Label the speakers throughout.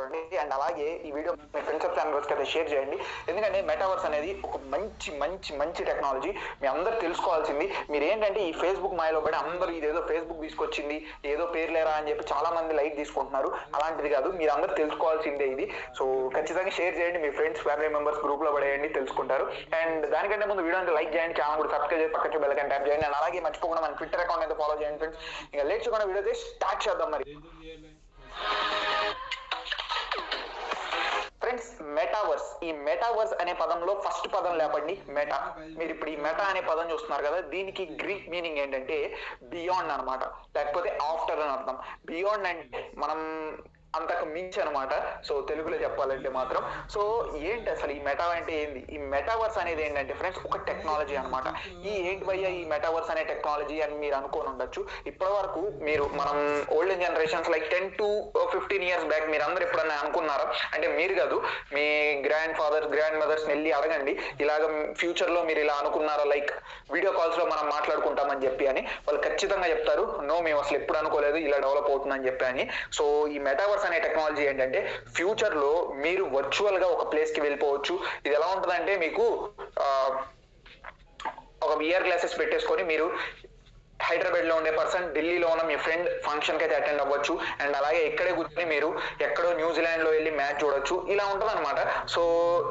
Speaker 1: చూడండి. అండ్ అలాగే ఈ వీడియో మీ ఫ్రెండ్స్ అండ్ ఫ్యామిలీస్కి అయితే షేర్ చేయండి. ఎందుకంటే మెటావర్స్ అనేది ఒక మంచి మంచి మంచి టెక్నాలజీ. మీ అందరు తెలుసుకోవాల్సింది. మీరు ఏంటంటే ఈ ఫేస్బుక్ మాయలో పడి అందరూ ఇదేదో ఫేస్బుక్ తీసుకొచ్చింది, ఏదో పేరు లేరా అని చెప్పి చాలా మంది లైట్ తీసుకుంటున్నారు. అలాంటిది కాదు, మీరు అందరూ తెలుసుకోవాల్సిందే ఇది. సో ఖచ్చితంగా షేర్ చేయండి, మీ ఫ్రెండ్స్ ఫ్యామిలీ మెంబర్స్ గ్రూప్ లో పడేయండి, తెలుసుకుంటారు. అండ్ దానికంటే ముందు వీడియో అంటే లైక్ చేయండి, ఛానల్ కూడా సబ్స్క్రైబ్ చేసి పక్కన బెల్ ఐకాన్ ట్యాప్ చేయండి. అండ్ అలాగే మర్చిపోకుండా మన ట్విట్టర్ అకౌంట్ అయితే ఫాలో చేయండి ఫ్రెండ్స్. ఇంకా లేట్స్ కూడా వీడియో అయితే స్టార్ట్ చేద్దాం. మరి ఫ్రెండ్స్, మెటావర్స్, ఈ మెటావర్స్ అనే పదంలో ఫస్ట్ పదం లేపండి, మెటా. మీరు ఇప్పుడు ఈ మెటా అనే పదం చూస్తున్నారు కదా, దీనికి గ్రీక్ మీనింగ్ ఏంటంటే బియాండ్ అనమాట, లేకపోతే ఆఫ్టర్ అని అర్థం. బియాండ్ అంటే మనం అంతకు మించి అనమాట. సో తెలుగులో చెప్పాలంటే మాత్రం. సో ఏంటి అసలు ఈ మెటా అంటే ఏంది? ఈ మెటావర్స్ అనేది ఏంటంటే ఫ్రెండ్స్ ఒక టెక్నాలజీ అనమాట. ఈ ఏంటి భయ్యా ఈ మెటావర్స్ అనే టెక్నాలజీ అని మీరు అనుకోని ఉండొచ్చు. ఇప్పటి వరకు మీరు మనం old generations like 10 to 15 years back మీరు అందరు ఎప్పుడన్నా అనుకున్నారా? అంటే మీరు కాదు, మీ గ్రాండ్ ఫాదర్స్ గ్రాండ్ మదర్స్ వెళ్ళి అడగండి, ఇలాగ ఫ్యూచర్ లో మీరు ఇలా అనుకున్నారా, లైక్ వీడియో కాల్స్ లో మనం మాట్లాడుకుంటామని చెప్పి అని. వాళ్ళు ఖచ్చితంగా చెప్తారు, నో మేము అసలు ఎప్పుడు అనుకోలేదు ఇలా డెవలప్ అవుతుందని చెప్పి అని. సో ఈ మెటావర్స్ అనే టెక్నాలజీ ఏంటంటే ఫ్యూచర్ లో మీరు వర్చువల్ గా ఒక ప్లేస్ కి వెళ్ళిపోవచ్చు. ఇది ఎలా ఉంటుందంటే మీకు ఒక విఆర్ గ్లాసెస్ పెట్టేసుకొని మీరు హైదరాబాద్ లో ఉండే పర్సన్ ఢిల్లీలో ఉన్న మీ ఫ్రెండ్ ఫంక్షన్ కి అయితే అటెండ్ అవ్వచ్చు. అండ్ అలాగే ఇక్కడే కూర్చొని మీరు ఎక్కడో న్యూజిలాండ్ లో వెళ్ళి మ్యాచ్ చూడొచ్చు. ఇలా ఉంటుంది అనమాట. సో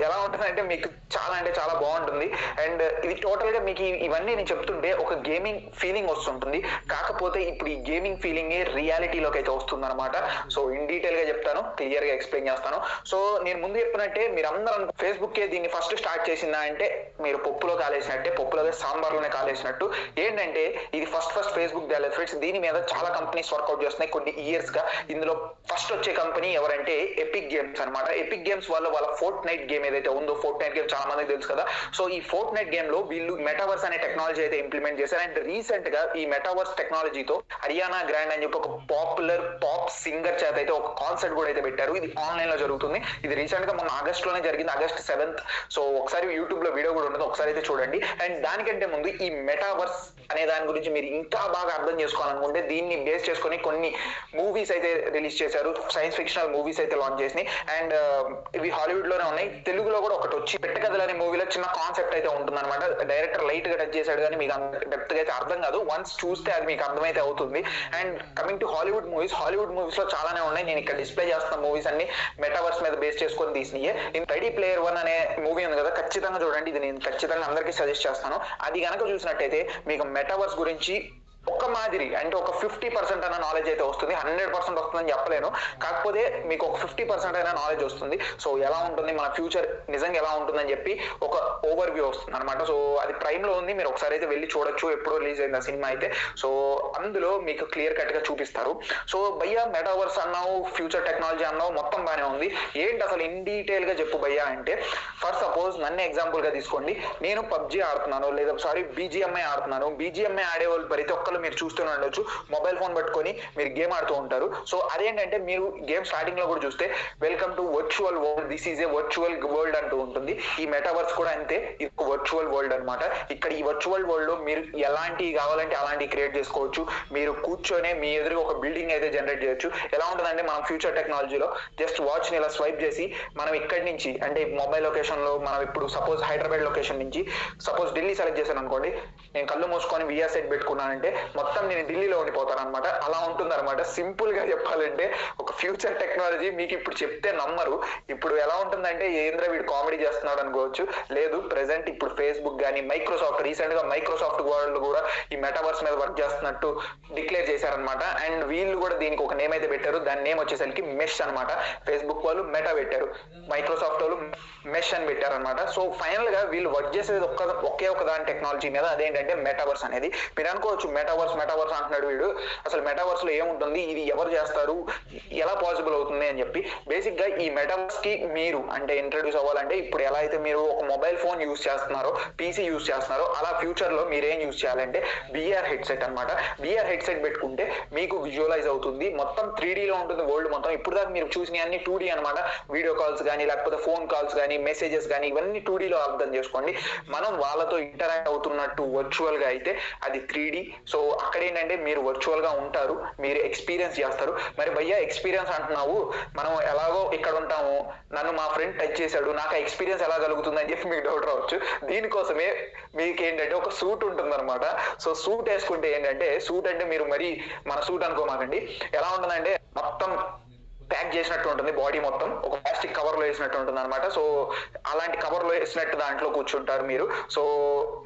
Speaker 1: ఎలా ఉంటుంది అంటే మీకు చాలా అంటే చాలా బాగుంటుంది. అండ్ ఇది టోటల్ గా మీకు ఇవన్నీ నేను చెప్తుంటే ఒక గేమింగ్ ఫీలింగ్ వస్తుంటుంది. కాకపోతే ఇప్పుడు ఈ గేమింగ్ ఫీలింగ్ రియాలిటీలోకి అయితే వస్తుంది అనమాట. సో ఇన్ డీటెయిల్ గా చెప్తాను, క్లియర్ గా ఎక్స్ప్లెయిన్ చేస్తాను. సో నేను ముందు చెప్పినట్టే మీరు అందరూ ఫేస్బుక్ కే దీన్ని ఫస్ట్ స్టార్ట్ చేసిందా అంటే మీరు పప్పులో కాలేసినట్టే, పప్పులో సాంబార్లోనే కాలేసినట్టు. ఏంటంటే ఇది ఫస్ట్ ఫేస్బుక్ తేలేదు ఫ్రెండ్స్. దీని మీద చాలా కంపెనీస్ వర్కౌట్ చేస్తున్నాయి కొన్ని ఇయర్స్ గా. ఇందులో ఫస్ట్ వచ్చే కంపెనీ ఎవరంటే ఎపిక్ గేమ్స్ అనమాట. ఎపిక్ గేమ్స్ వాళ్ళ ఫోర్ట్ నైట్ గేమ్ ఏదైతే ఉందో, ఫోర్ట్ నైట్ గేమ్ చాలా మందికి తెలుసు కదా. సో ఈ ఫోర్ట్ నైట్ గేమ్ లో వీళ్ళు మెటావర్స్ అనే టెక్నాలజీ అయితే ఇంప్లిమెంట్ చేశారు. అండ్ రీసెంట్ గా ఈ మెటావర్స్ టెక్నాలజీతో అరియానా గ్రాండ్ అని చెప్పి ఒక పాపులర్ పాప్ సింగర్ చేత అయితే ఒక కాన్సర్ట్ కూడా అయితే పెట్టారు. ఇది ఆన్లైన్ లో జరుగుతుంది. ఇది రీసెంట్ గా మొన్న ఆగస్ట్ లోనే జరిగింది, August 7th. సో ఒకసారి యూట్యూబ్ లో వీడియో కూడా ఉంటుంది, ఒకసారి అయితే చూడండి. అండ్ దానికంటే ముందు ఈ మెటావర్స్ అనే దాని గురించి మీరు ఇంకా బాగా అర్థం చేసుకోవాలనుకుంటే దీన్ని బేస్ చేసుకొని కొన్ని మూవీస్ అయితే రిలీజ్ చేశారు, సైన్స్ ఫిక్షనల్ మూవీస్ అయితే లాంచ్ చేసినాయి. అండ్ ఇవి హాలీవుడ్ లోనే ఉన్నాయి. తెలుగులో కూడా ఒకటి వచ్చి పెట్టకథలు అనే మూవీలో చిన్న కాన్సెప్ట్ అయితే ఉంటుంది అనమాట. డైరెక్టర్ లైట్ గా టచ్ చేశాడు కానీ మీకు డెప్త్ గా అయితే అర్థం కాదు. వన్స్ చూస్తే అది మీకు అర్థమైతే అవుతుంది. And coming to Hollywood movies లో చాలానే ఉన్నాయి. నేను ఇక్కడ డిస్ప్లే చేస్తున్న మూవీస్ అన్ని మెటావర్స్ మీద బేస్ చేసుకొని తీసినాయి. రెడీ ప్లేయర్ 1 అనే మూవీ ఉంది కదా, ఖచ్చితంగా చూడండి. ఇది నేను ఖచ్చితంగా అందరికీ సజెస్ట్ చేస్తాను. అది కనుక చూసినట్టయితే మీకు మెటావర్స్ గురించి ఒక మాదిరి అంటే ఒక 50% అన్న నాలెడ్జ్ అయితే వస్తుంది. 100% వస్తుందని చెప్పలేను, కాకపోతే మీకు ఒక 50% అయినా నాలెడ్జ్ వస్తుంది. సో ఎలా ఉంటుంది మన ఫ్యూచర్ నిజంగా ఎలా ఉంటుందని చెప్పి ఒక ఓవర్ వ్యూ వస్తుంది అనమాట. సో అది ప్రైమ్ లో ఉంది, మీరు ఒకసారి అయితే వెళ్ళి చూడొచ్చు. ఎప్పుడో రిలీజ్ అయింది ఆ సినిమా అయితే. సో అందులో మీకు క్లియర్ కట్ గా చూపిస్తారు. సో భయ్యా మెటావర్స్ అన్నావు, ఫ్యూచర్ టెక్నాలజీ అన్నావు, మొత్తం బాగానే ఉంది. ఏంటి అసలు ఇన్ డీటెయిల్ గా చెప్పు భయ్యా అంటే, ఫర్ సపోజ్ నన్ను ఎగ్జాంపుల్ గా తీసుకోండి. నేను పబ్జీ ఆడుతున్నాను, లేదా BGMI ఆడుతున్నాను. BGMI ఆడే వాళ్ళు ప్రతి ఒక్కరు మీరు చూస్తూనే ఉండొచ్చు, మొబైల్ ఫోన్ పట్టుకొని మీరు గేమ్ ఆడుతూ ఉంటారు. సో అదేంటంటే మీరు గేమ్ స్టార్టింగ్ లో కూడా చూస్తే welcome to virtual world, this is a virtual world అంటూ ఉంటుంది. ఈ మెటావర్స్ కూడా అంతే, ఇది ఒక వర్చువల్ వరల్డ్ అనమాట. ఇక్కడ ఈ వర్చువల్ వరల్డ్ లో మీరు ఎలాంటివి కావాలంటే అలాంటివి క్రియేట్ చేసుకోవచ్చు. మీరు కూర్చొనే మీ ఎదురుగా ఒక బిల్డింగ్ అయితే జనరేట్ చేయొచ్చు. ఎలా ఉంటుందంటే మనం ఫ్యూచర్ టెక్నాలజీలో జస్ట్ వాచ్ ని ఇలా స్వైప్ చేసి మనం ఇక్కడి నుంచి అంటే మొబైల్ లొకేషన్ లో మనం ఇప్పుడు సపోజ్ హైదరాబాద్ లొకేషన్ నుంచి సపోజ్ ఢిల్లీ సెలెక్ట్ చేశాను అనుకోండి, నేను కళ్ళు మూసుకొని విఆర్ సెట్ పెట్టుకున్నానంటే మొత్తం నేను ఢిల్లీలో ఉండిపోతాను అనమాట. అలా ఉంటుంది అనమాట. సింపుల్ గా చెప్పాలంటే ఒక ఫ్యూచర్ టెక్నాలజీ. మీకు ఇప్పుడు చెప్తే నమ్మరు. ఇప్పుడు ఎలా ఉంటుందంటే ఏంద్ర వీడు కామెడీ చేస్తున్నాడు అనుకోవచ్చు. లేదు, ప్రెసెంట్ ఇప్పుడు ఫేస్బుక్ కానీ మైక్రోసాఫ్ట్, రీసెంట్ గా మైక్రోసాఫ్ట్ వాళ్ళు కూడా ఈ మెటావర్స్ మీద వర్క్ చేస్తున్నట్టు డిక్లేర్ చేశారనమాట. అండ్ వీళ్ళు కూడా దీనికి ఒక నేమ్ అయితే పెట్టారు. దాని నేమ్ వచ్చేసరికి మెష్ అనమాట. ఫేస్బుక్ వాళ్ళు మెటా పెట్టారు, మైక్రోసాఫ్ట్ వాళ్ళు మెష్ అని పెట్టారు అనమాట. సో ఫైనల్ గా వీళ్ళు వర్క్ చేసేది ఒకే ఒక దాని టెక్నాలజీ మీద, అదేంటంటే మెటావర్స్ అనేది. మీరు అనుకోవచ్చు మెటావర్స్ అంటున్నాడు వీడు, అసలు మెటావర్స్ లో ఏముంటుంది, ఇది ఎవరు చేస్తారు, ఎలా పాసిబుల్ అవుతుంది అని చెప్పి. బేసిక్ గా ఈ మెటావర్స్ కి మీరు అంటే ఇంట్రడ్యూస్ అవ్వాలంటే ఇప్పుడు ఎలా అయితే మీరు ఒక మొబైల్ ఫోన్ యూస్ చేస్తున్నారో, పీసీ యూస్ చేస్తున్నారో, అలా ఫ్యూచర్ లో మీరు ఏం యూస్ చేయాలంటే VR హెడ్సెట్ అనమాట. VR హెడ్సెట్ పెట్టుకుంటే మీకు విజువలైజ్ అవుతుంది. మొత్తం 3D లో ఉంటుంది వరల్డ్ మొత్తం. ఇప్పుడు దాకా మీరు చూసిన అన్ని 2D అనమాట. వీడియో కాల్స్ కానీ లేకపోతే ఫోన్ కాల్స్ కానీ మెసేజెస్ కానీ ఇవన్నీ 2D లో అర్థం చేసుకోండి. మనం వాళ్ళతో ఇంటరాక్ట్ అవుతున్నట్టు వర్చువల్ గా అయితే అది 3D. సో అక్కడ ఏంటంటే మీరు వర్చువల్ గా ఉంటారు, మీరు ఎక్స్పీరియన్స్ చేస్తారు. మరి భయ్యా ఎక్స్పీరియన్స్ అంటున్నావు, మనం ఎలాగో ఇక్కడ ఉంటాము, నన్ను మా ఫ్రెండ్ టచ్ చేశాడు, నాకు ఆ ఎక్స్పీరియన్స్ ఎలా కలుగుతుంది అని చెప్పి మీకు డౌట్ రావచ్చు. దీనికోసమే మీకు ఏంటంటే ఒక సూట్ ఉంటుంది అనమాట. సో సూట్ వేసుకుంటే ఏంటంటే, సూట్ అంటే మీరు మరి మన సూట్ అనుకోమాకండి, ఎలా ఉంటుందంటే మొత్తం ప్యాక్ చేసినట్టు ఉంటుంది, బాడీ మొత్తం ఒక ప్లాస్టిక్ కవర్ లో వేసినట్టు ఉంటుంది అనమాట. సో అలాంటి కవర్ లో వేసినట్టు దాంట్లో కూర్చుంటారు మీరు. సో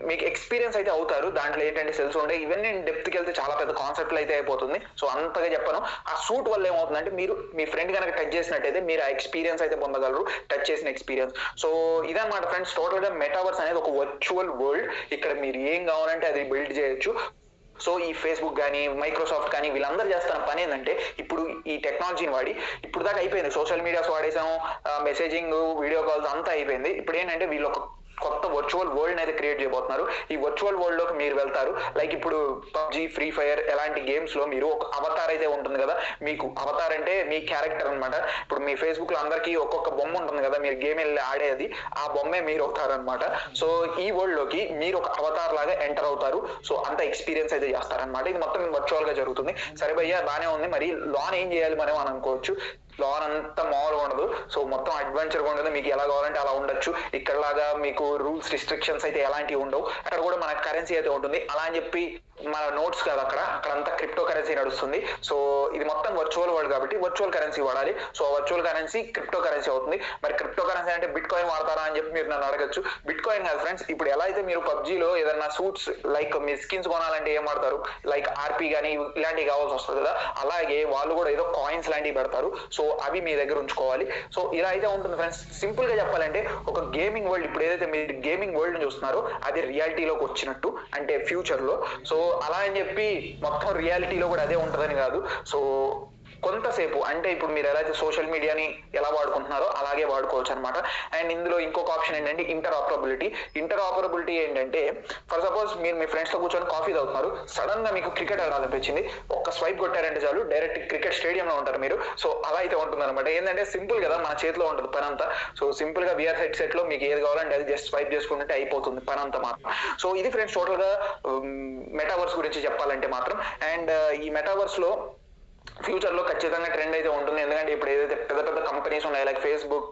Speaker 1: మీకు ఎక్స్పీరియన్స్ అయితే అవుతారు. దాంట్లో ఏంటంటే సెల్స్ ఉంటాయి, ఇవన్నీ డెప్త్ కి వెళ్తే చాలా పెద్ద కాన్సెప్ట్ అయితే అయిపోతుంది. సో అంతగా చెప్పను. ఆ సూట్ వల్ల ఏమవుతుందంటే, మీరు మీ ఫ్రెండ్ కనుక టచ్ చేసినట్టయితే మీరు ఆ ఎక్స్పీరియన్స్ అయితే పొందగలరు, టచ్ చేసిన ఎక్స్పీరియన్స్. సో ఇదన్నమాట ఫ్రెండ్స్, టోటల్ గా మెటావర్స్ అనేది ఒక వర్చువల్ వరల్డ్. ఇక్కడ మీరు ఏం కావాలంటే అది బిల్డ్ చేయొచ్చు. సో ఈ ఫేస్బుక్ కానీ మైక్రోసాఫ్ట్ కానీ వీళ్ళందరూ చేస్తున్న పని ఏంటంటే, ఇప్పుడు ఈ టెక్నాలజీని వాడి, ఇప్పుడు దాకా అయిపోయింది, సోషల్ మీడియాస్ వాడేసాము, మెసేజింగ్, వీడియో కాల్స్ అంతా అయిపోయింది. ఇప్పుడు ఏంటంటే వీళ్ళు ఒక కొత్త వర్చువల్ వరల్డ్ అయితే క్రియేట్ చేయబోతున్నారు. ఈ వర్చువల్ వరల్డ్ లోకి మీరు వెళ్తారు. లైక్ ఇప్పుడు పబ్జి, ఫ్రీ ఫైర్ ఎలాంటి గేమ్స్ లో మీరు ఒక అవతార్ అయితే ఉంటుంది కదా, మీకు అవతార్ అంటే మీ క్యారెక్టర్ అనమాట. ఇప్పుడు మీ ఫేస్బుక్ లో అందరికీ ఒక్కొక్క బొమ్మ ఉంటుంది కదా, మీరు గేమ్ వెళ్ళి ఆడేది, ఆ బొమ్మే మీరు అవుతారనమాట. సో ఈ వరల్డ్ లోకి మీరు ఒక అవతార్ లాగా ఎంటర్ అవుతారు. సో అంత ఎక్స్పీరియన్స్ అయితే చేస్తారనమాట. ఇది మొత్తం వర్చువల్ గా జరుగుతుంది. సరే భయ్యా బానే ఉంది, మరి లాన్ ఏం చేయాలి మనం అని అనుకోవచ్చు. లాన్ అంతా మామూలుగా ఉండదు. సో మొత్తం అడ్వెంచర్ గా ఉండదు, మీకు ఎలా కావాలంటే అలా ఉండొచ్చు. ఇక్కడ లాగా మీకు రూల్స్ రిస్ట్రిక్షన్స్ అయితే ఎలాంటివి ఉండవు. అక్కడ కూడా మన కరెన్సీ అయితే ఉంటుంది. అలా అని చెప్పి మన నోట్స్ కాదు, అక్కడంతా క్రిప్టో కరెన్సీ నడుస్తుంది. సో ఇది మొత్తం వర్చువల్ వరల్డ్ కాబట్టి వర్చువల్ కరెన్సీ వాడాలి. So virtual currency crypto currency అవుతుంది. మరి క్రిప్టో కరెన్సీ అంటే బిట్ కాయిన్ వాడతారా అని చెప్పి మీరు నన్ను అడగచ్చు. బిట్ కాయిన్ కాదు ఫ్రెండ్స్. ఇప్పుడు ఎలా అయితే మీరు పబ్జీలో ఏదైనా సూట్స్ లైక్ మీ స్కిన్స్ కొనాలంటే ఏం వాడతారు, లైక్ ఆర్పీ కానీ ఇలాంటివి కావాల్సి వస్తుంది కదా, అలాగే వాళ్ళు కూడా ఏదో కాయిన్స్ లాంటివి పెడతారు. సో అవి మీ దగ్గర ఉంచుకోవాలి. సో ఇలా అయితే ఉంటుంది ఫ్రెండ్స్. సింపుల్ గా చెప్పాలంటే ఒక గేమింగ్ వరల్డ్, ఇప్పుడు ఏదైతే మీరు గేమింగ్ వరల్డ్ చూస్తున్నారో అది రియాలిటీలోకి వచ్చినట్టు, అంటే ఫ్యూచర్ లో. సో అలా అని చెప్పి మొత్తం రియాలిటీలో కూడా అదే ఉంటుందని కాదు. సో కొంతసేపు అంటే ఇప్పుడు మీరు ఎలా అయితే సోషల్ మీడియాని ఎలా వాడుకుంటున్నారో అలాగే వాడుకోవచ్చు అనమాట. అండ్ ఇందులో ఇంకొక ఆప్షన్ ఏంటంటే ఇంటర్ ఆపరబిలిటీ. ఇంటర్ ఆపరబిలిటీ ఏంటంటే, ఫర్ సపోజ్ మీరు మీ ఫ్రెండ్స్ తో కూర్చొని కాఫీ తాగుతున్నారు, సడన్ గా మీకు క్రికెట్ ఆడాలనిపించింది, ఒక్క స్వైప్ కొట్టారంటే చాలు డైరెక్ట్ క్రికెట్ స్టేడియం లో ఉంటారు మీరు. సో అలా అయితే ఉంటుంది అనమాట. ఏంటంటే సింపుల్ కదా, మన చేతిలో ఉంటుంది పని అంతా. సో సింపుల్ గా విఆర్ హెడ్ సెట్ లో మీకు ఏది కావాలంటే అది జస్ట్ స్వైప్ చేసుకుంటే అయిపోతుంది పని అంతా మాత్రం. సో ఇది ఫ్రెండ్స్ టోటల్ గా మెటావర్స్ గురించి చెప్పాలంటే మాత్రం. అండ్ ఈ మెటావర్స్ లో ఫ్యూచర్ లో ఖచ్చితంగా ట్రెండ్ అయితే ఉంటుంది. ఎందుకంటే ఇప్పుడు ఏదైతే పెద్ద పెద్ద కంపెనీస్ ఉన్నాయి లైక్ ఫేస్బుక్,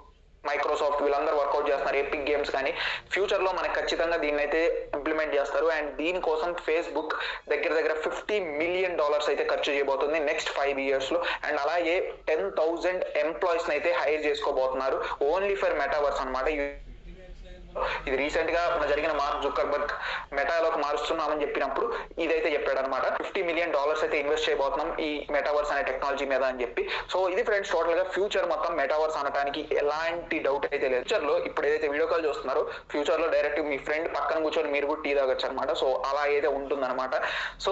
Speaker 1: మైక్రోసాఫ్ట్, వీళ్ళందరూ వర్కౌట్ చేస్తున్నారు, ఎపిక్ గేమ్స్ కానీ, ఫ్యూచర్ లో మనకి ఖచ్చితంగా దీన్ని అయితే ఇంప్లిమెంట్ చేస్తారు. అండ్ దీనికోసం ఫేస్బుక్ దగ్గర దగ్గర $50 మిలియన్ అయితే ఖర్చు చేయబోతుంది నెక్స్ట్ 5 years లో. అండ్ అలాగే 10,000 ఎంప్లాయీస్ అయితే హైర్ చేసుకోబోతున్నారు ఓన్లీ ఫర్ మెటావర్స్ అనమాట. ఇది రీసెంట్ గా జరిగిన మార్క్ జుకర్బర్గ్ మెటాలోకి మారుస్తున్నామని చెప్పినప్పుడు ఇదైతే చెప్పాడు అనమాట. $50 మిలియన్ అయితే ఇన్వెస్ట్ చేయబోతున్నాం ఈ మెటావర్స్ అనే టెక్నాలజీ మీద అని చెప్పి. సో ఇది ఫ్రెండ్స్ టోటల్ గా ఫ్యూచర్ మొత్తం మెటావర్స్ అనడానికి ఎలాంటి డౌట్ అయితే లేదు. ఫ్యూచర్ లో ఇప్పుడు ఏదైతే వీడియో కాల్ చూస్తున్నారో, ఫ్యూచర్ లో డైరెక్ట్ మీ ఫ్రెండ్ పక్కన కూర్చొని మీరు కూడా టీ తాగొచ్చు అనమాట. సో అలా అయితే ఉంటుంది అనమాట. సో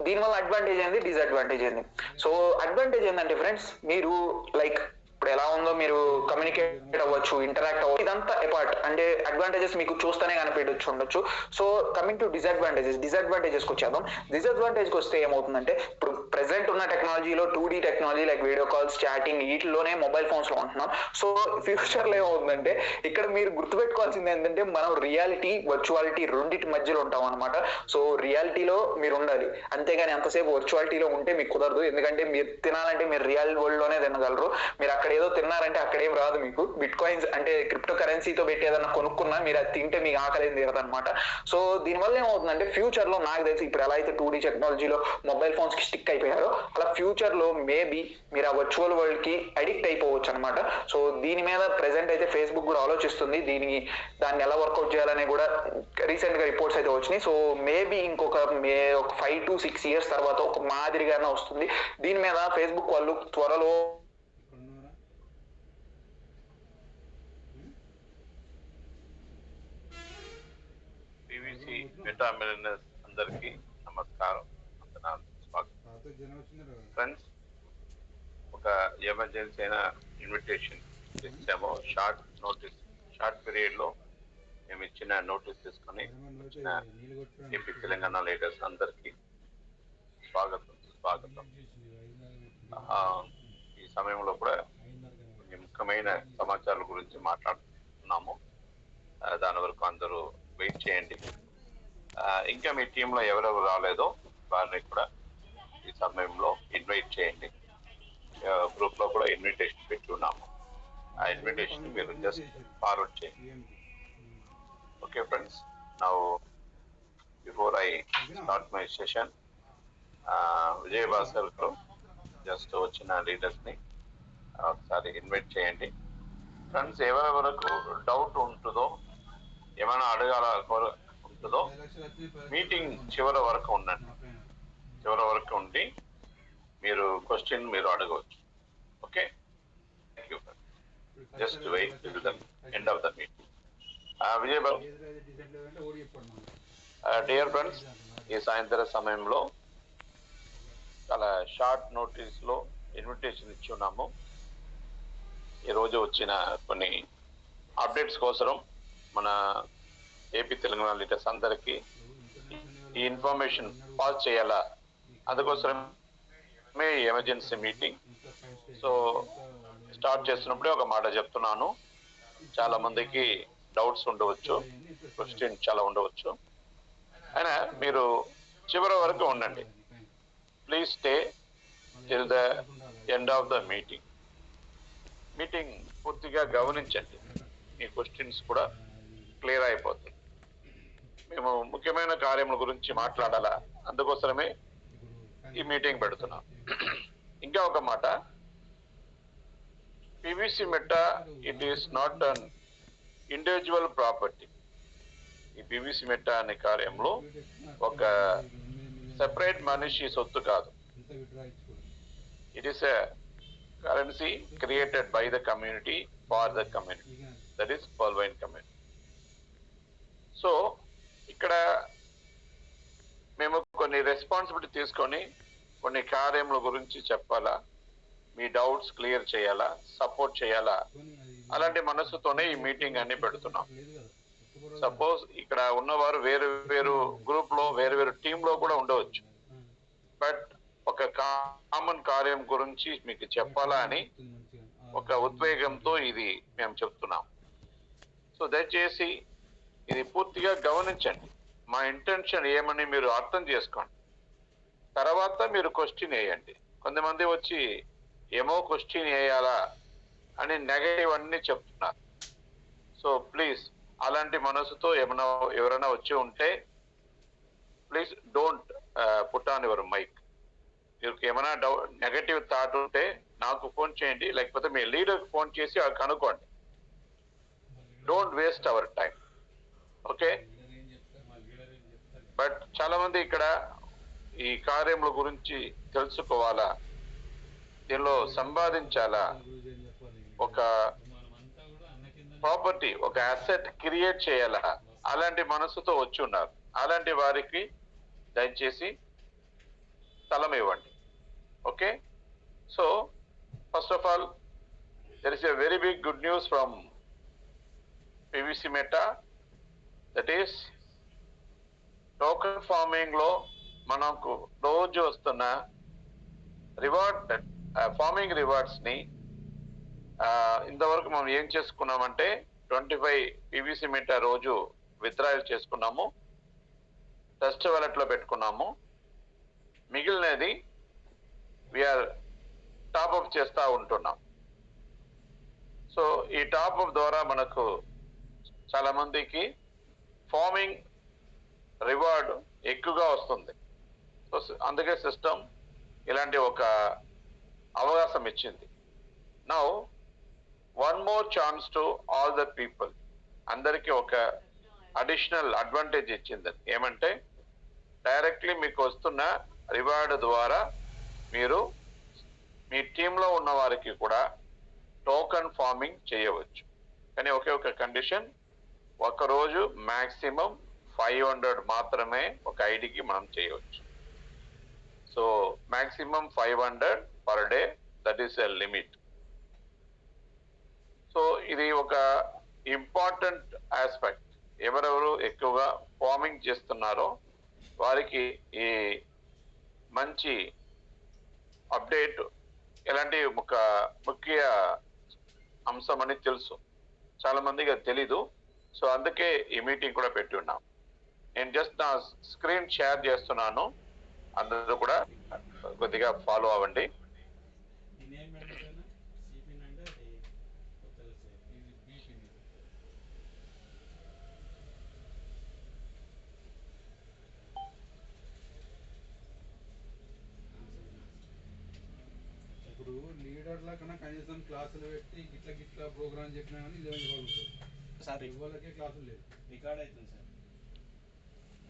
Speaker 1: దీనివల్ల అడ్వాంటేజ్ ఏంది, డిసడ్వాంటేజ్ ఏంది. సో అడ్వాంటేజ్ ఏంటంటే ఫ్రెండ్స్, మీరు లైక్ ఇప్పుడు ఎలా ఉందో మీరు కమ్యూనికేట్ అవ్వచ్చు, ఇంటరాక్ట్ అవ్వచ్చు, ఇదంతా అపార్ట్. అంటే అడ్వాంటేజెస్ మీకు చూస్తేనే కనిపించచ్చు ఉండొచ్చు. సో కమింగ్ టు డిసడ్వాంటేజెస్ వచ్చేద్దాం. డిసడ్వాంటేజ్కి వస్తే ఏమవుతుందంటే, ఇప్పుడు ప్రెసెంట్ ఉన్న టెక్నాలజీలో 2D technology like video calls, chatting, వీటిలోనే మొబైల్ ఫోన్స్ లో ఉంటున్నాం. సో ఫ్యూచర్ లో ఏమవుతుందంటే, ఇక్కడ మీరు గుర్తుపెట్టుకోవాల్సింది ఏంటంటే, మనం రియాలిటీ, వర్చువాలిటీ రెండింటి మధ్యలో ఉంటాం అనమాట. సో రియాలిటీలో మీరు ఉండాలి, అంతేగాని అంతసేపు వర్చువాలిటీలో ఉంటే మీకు కుదరదు. ఎందుకంటే మీరు తినాలంటే మీరు రియల్ వరల్డ్ లోనే తినగలరు. మీరు అక్కడ ఏదో తిన్నారంటే అక్కడేం రాదు మీకు. బిట్ కాయిన్స్ అంటే క్రిప్టో కరెన్సీతో పెట్టి ఏదన్నా కొనుక్కున్నా మీరు అది తింటే మీకు ఆకలి ఏం తీరదు అనమాట. సో దీనివల్ల ఏమవుతుందంటే, ఫ్యూచర్ లో నాకు తెలిసి ఇప్పుడు ఎలా అయితే 2D టెక్నాలజీలో మొబైల్ ఫోన్స్ కి స్టిక్ అయిపోయారో, అలా ఫ్యూచర్ లో మేబీ మీరు ఆ వర్చువల్ వరల్డ్ కి అడిక్ట్ అయిపోవచ్చు అనమాట. సో దీని మీద ప్రెసెంట్ అయితే ఫేస్బుక్ కూడా ఆలోచిస్తుంది, దాన్ని ఎలా వర్కౌట్ చేయాలని కూడా రీసెంట్ గా రిపోర్ట్స్ అయితే వచ్చినాయి. సో మేబీ ఇంకొక 5 to 6 years తర్వాత ఒక మాదిరిగానే వస్తుంది. దీని మీద ఫేస్బుక్ వాళ్ళు త్వరలో
Speaker 2: మెటా మిలియనర్స్ అందరికీ నమస్కారం, ఫ్రెండ్స్. ఒక ఎమర్జెన్సీ అయిన ఇన్విటేషన్ ఇచ్చాము. షార్ట్ పీరియడ్ లో మేము ఇచ్చిన నోటీస్ తీసుకొని ఏపీ తెలంగాణ లీడర్స్ అందరికీ స్వాగతం. ఈ సమయంలో కూడా కొన్ని ముఖ్యమైన సమాచారాల గురించి మాట్లాడుతున్నాము. దాని వరకు అందరూ వెయిట్ చేయండి. ఇంకా మీ టీంలో ఎవరెవరు రాలేదో వారిని కూడా ఈ సమయంలో ఇన్వైట్ చేయండి. గ్రూప్ లో కూడా ఇన్విటేషన్ పెట్టి ఉన్నాము. ఆ ఇన్విటేషన్ మీరు జస్ట్ ఫార్వర్డ్ చేయండి. Okay friends, now before I start my session, Vijayabhaskar గారు జస్ట్ వచ్చిన లీడర్స్ ని ఒకసారి ఇన్వైట్ చేయండి. ఫ్రెండ్స్, ఎవరెవరకు డౌట్ ఉంటుందో, ఏమైనా అడగాల ఉంటుందో మీటింగ్ చివరి వరకు ఉండండి. చివరి వరకు ఉండి మీరు క్వశ్చన్ మీరు అడగవచ్చు. Okay, thank you friends. Just wait till the end of the meeting. Vijayababu, dear friends, ఈ సాయంత్రం సమయంలో చాలా షార్ట్ నోటీస్ లో ఇన్విటేషన్ ఇచ్చి ఉన్నాము. ఈరోజు వచ్చిన కొన్ని అప్డేట్స్ కోసం మన ఏపీ తెలంగాణ లీడర్స్ అందరికీ ఈ ఇన్ఫర్మేషన్ పాస్ చేయాలా, అందుకోసమే ఎమర్జెన్సీ మీటింగ్. సో స్టార్ట్ చేస్తున్నప్పుడే ఒక మాట చెప్తున్నాను, చాలా మందికి డౌట్స్ ఉండవచ్చు, క్వశ్చన్ చాలా ఉండవచ్చు. అయినా మీరు చివరి వరకు ఉండండి. Please stay till the end of the meeting. Meeting పూర్తిగా గమనించండి, మీ క్వశ్చన్స్ కూడా క్లియర్ అయిపోతాయి. మేము ముఖ్యమైన కార్యముల గురించి మాట్లాడాలా, అందుకోసమే ఈ మీటింగ్ పెడుతున్నాం. ఇంకా ఒక మాట, PVC Meta it is not an individual property. ఈ పివిసి మెట్టా అనే కార్యంలో ఒక సెపరేట్ మనిషి సొత్తు కాదు. It is a currency created by the community for the community, that is పర్వైన్ కమ్యూనిటీ. సో ఇక్కడ మేము కొన్ని రెస్పాన్సిబిలిటీ తీసుకొని కొన్ని కార్యముల గురించి చెప్పాలా, మీ డౌట్స్ క్లియర్ చేయాలా, సపోర్ట్ చేయాలా, అలాంటి మనసుతోనే ఈ మీటింగ్ అన్ని పెడుతున్నాం. సపోజ్ ఇక్కడ ఉన్నవారు వేరు వేరు గ్రూప్ లో వేరు వేరు టీమ్ లో కూడా ఉండవచ్చు, బట్ ఒక కామన్ కార్యం గురించి మీకు చెప్పాలా అని ఒక ఉద్వేగంతో ఇది మేము చెప్తున్నాం. సో దయచేసి ఇది పూర్తిగా గమనించండి. మా ఇంటెన్షన్ ఏమని మీరు అర్థం చేసుకోండి. తర్వాత మీరు క్వశ్చన్ వేయండి. కొంతమంది వచ్చి ఏమో క్వశ్చన్ వేయాలా అని నెగటివ్ అన్ని చెప్తున్నారు. సో ప్లీజ్ అలాంటి మనసుతో ఎవరైనా వచ్చి ఉంటే please don't put on your mic. మీకు ఏమైనా నెగటివ్ థాట్ ఉంటే నాకు ఫోన్ చేయండి, లేకపోతే మీ లీడర్కి ఫోన్ చేసి కనుక్కోండి. Don't waste our time. Okay, but చాలా మంది ఇక్కడ ఈ కార్యముల గురించి తెలుసుకోవాలా, దీనిలో సంపాదించాలా, ఒక ప్రాపర్టీ ఒక అసెట్ క్రియేట్ చేయాలా, అలాంటి మనసుతో వచ్చి ఉన్నారు. అలాంటి వారికి దయచేసి స్థలం ఇవ్వండి. Okay, so first of all there is a very big good news from PVC Meta, that is token farming లో మనకు రోజు వస్తున్న రివార్డ్ ఫార్మింగ్ రివార్డ్స్ ని ఇంతవరకు మనం ఏం చేసుకున్నామంటే 25 పివిసి మెట్టా రోజు విత్డ్రాయల్ చేసుకున్నాము, ట్రస్ట్ వాలెట్ లో పెట్టుకున్నాము. మిగిలినది వీఆర్ టాప్అప్ చేస్తూ ఉంటున్నాం. సో ఈ టాప్అప్ ద్వారా మనకు చాలా మందికి ఫార్మింగ్ రివార్డ్ ఎక్కువగా వస్తుంది. సో అందుకే సిస్టమ్ ఇలాంటి ఒక అవకాశం ఇచ్చింది. Now one more chance to all the people, అందరికీ ఒక అడిషనల్ అడ్వాంటేజ్ ఇచ్చింది. ఏమంటే డైరెక్ట్లీ మీకు వస్తున్న రివార్డ్ ద్వారా మీరు మీ టీంలో ఉన్న వారికి కూడా టోకెన్ ఫార్మింగ్ చేయవచ్చు. కానీ ఒకే ఒక కండిషన్, ఒకరోజు మ్యాక్సిమం 500 మాత్రమే ఒక ఐడికి మనం చేయవచ్చు. So maximum 500 per day, that is a limit. So ఇది ఒక ఇంపార్టెంట్ ఆస్పెక్ట్. ఎవరెవరు ఎక్కువగా ఫార్మింగ్ చేస్తున్నారో వారికి ఈ మంచి అప్డేట్ ఎలాంటి ఒక ముఖ్య అంశం అని తెలుసు, చాలా మందికి అది తెలీదు. సో అందుకే ఈ మీటింగ్ కూడా పెట్టి ఉన్నాం. నేను జస్ట్ నా స్క్రీన్ షేర్ చేస్తున్నాను. అందరూ కూడా కొద్దిగా ఫాలో అవ్వండి.
Speaker 3: ఇప్పుడు లీడర్ల కన్నా కనీసం క్లాసులు పెట్టి గిట్ల గిట్ల ప్రోగ్రామ్ చెప్పినా కానీ ఇవ్వాలి సార్. ఇవ్వలకే క్లాసులు లేదు. రికార్డ్ అవుతుంది సార్.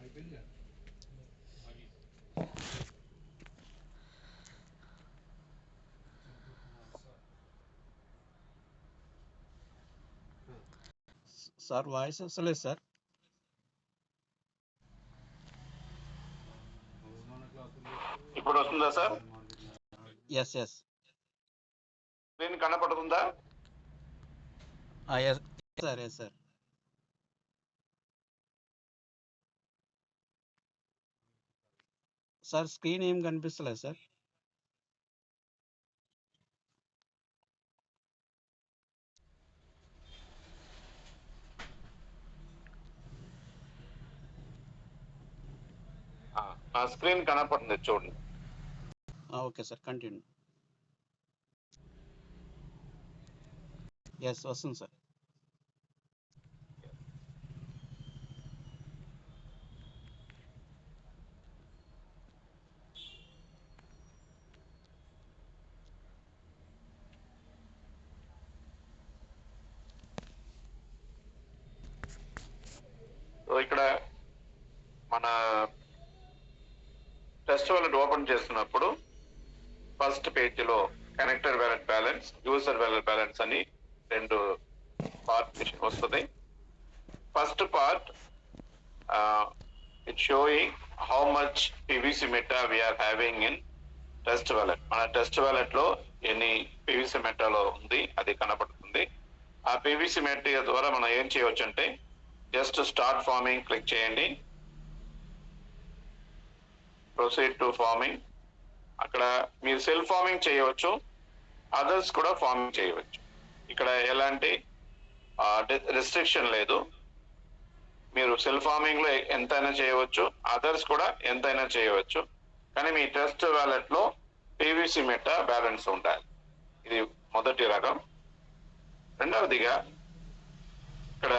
Speaker 3: అయిపోయింది కదా.
Speaker 4: సార్ వాయిస్ వస్తలేదు సార్.
Speaker 2: ఇప్పుడు వస్తుందా సార్?
Speaker 4: ఎస్ ఎస్
Speaker 2: స్క్రీన్ కనపడుతుందా?
Speaker 4: Yes sir, yes sir. Sir screen ఏం కనిపిస్తలేదు సార్.
Speaker 2: నా స్క్రీన్ కనపడుతుంది చూడండి.
Speaker 4: Okay sir, continue. ఎస్ వస్తుంది సార్.
Speaker 2: సో ఇక్కడ మన టెస్ట్ వాలెట్ ఓపెన్ చేస్తున్నప్పుడు ఫస్ట్ పేజీలో connector wallet balance, user wallet balance అని రెండు పార్టిషన్ వస్తుంది. First part it showing how much PVC Meta we're having in test wallet. మన టెస్ట్ వాలెట్ లో ఎన్ని పివిసి మెటాలో ఉంది అది కనబడుతుంది. ఆ పివిసి మెటా ద్వారా మనం ఏం చేయవచ్చు అంటే జస్ట్ స్టార్ట్ ఫార్మింగ్ క్లిక్ చేయండి. Proceed to farming. అక్కడ మీరు సెల్ఫ్ ఫార్మింగ్ చేయవచ్చు, అదర్స్ కూడా ఫార్మింగ్ చేయవచ్చు. ఇక్కడ ఎలాంటి రెస్ట్రిక్షన్ లేదు. మీరు సెల్ఫ్ ఫార్మింగ్ లో ఎంతైనా చేయవచ్చు, అదర్స్ కూడా ఎంతైనా చేయవచ్చు. కానీ మీ టెస్ట్ వాలెట్ లో పివిసి మెటా బ్యాలెన్స్ ఉండాలి. ఇది మొదటి రకం. రెండవదిగా ఇక్కడ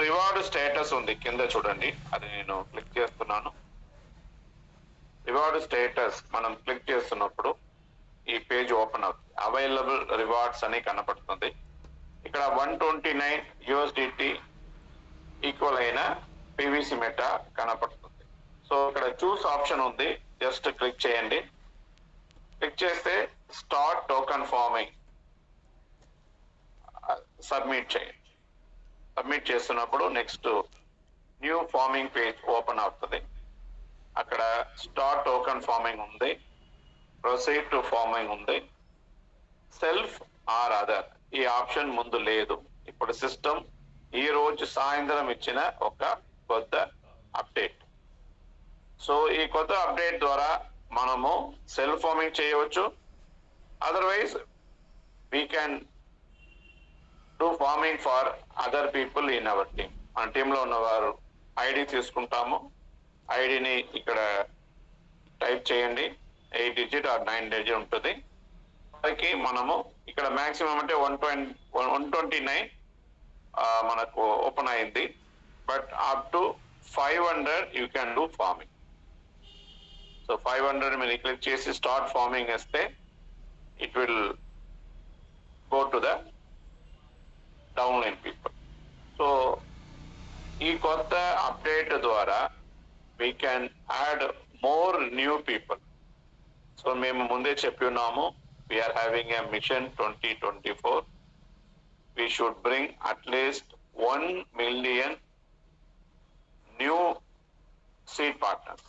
Speaker 2: రివార్డ్ స్టేటస్ ఉంది కింద చూడండి, అది నేను క్లిక్ చేస్తున్నాను. రివార్డ్ స్టేటస్ మనం క్లిక్ చేస్తున్నప్పుడు ఈ పేజ్ ఓపెన్ అవుతుంది. అవైలబుల్ రివార్డ్స్ అని కనపడుతుంది. ఇక్కడ 129 USDT ఈక్వల్ అయిన పివిసి మెటా కనపడుతుంది. సో ఇక్కడ చూస్ ఆప్షన్ ఉంది, జస్ట్ క్లిక్ చేయండి. క్లిక్ చేస్తే స్టార్ట్ టోకన్ ఫార్మింగ్ సబ్మిట్ చేయండి. సబ్మిట్ చేస్తున్నప్పుడు next new farming page open అవుతుంది. అక్కడ స్టార్ట్ టోకన్ ఫార్మింగ్ ఉంది, ప్రొసీడ్ టు ఫార్మింగ్ ఉంది, సెల్ఫ్ ఆర్ అదర్ ఈ ఆప్షన్ ముందు లేదు. ఇప్పుడు సిస్టమ్ ఈ రోజు సాయంత్రం ఇచ్చిన ఒక కొత్త అప్డేట్. సో ఈ కొత్త అప్డేట్ ద్వారా మనము సెల్ఫ్ ఫార్మింగ్ చేయవచ్చు, otherwise we can do farming for other people in our team. మన టీంలో ఉన్నవారు ఐడి తీసుకుంటాము. ఐడిని ఇక్కడ టైప్ చేయండి, 8 డిజిట్ ఆర్ 9 డిజిట్ ఉంటుంది. వారికి మనము ఇక్కడ మాక్సిమం అంటే 129 మనకు ఓపెన్ అయింది. But up to 500 you can do farming. So 500 మీరు క్లిక్ చేసి స్టార్ట్ ఫార్మింగ్ వేస్తే it will go to the downline people. So ఈ కొత్త అప్డేట్ ద్వారా we can add more new people. So మేము ముందే చెప్పి ఉన్నాము, we are having a mission 2024. We should bring at least 1 million new seed partners.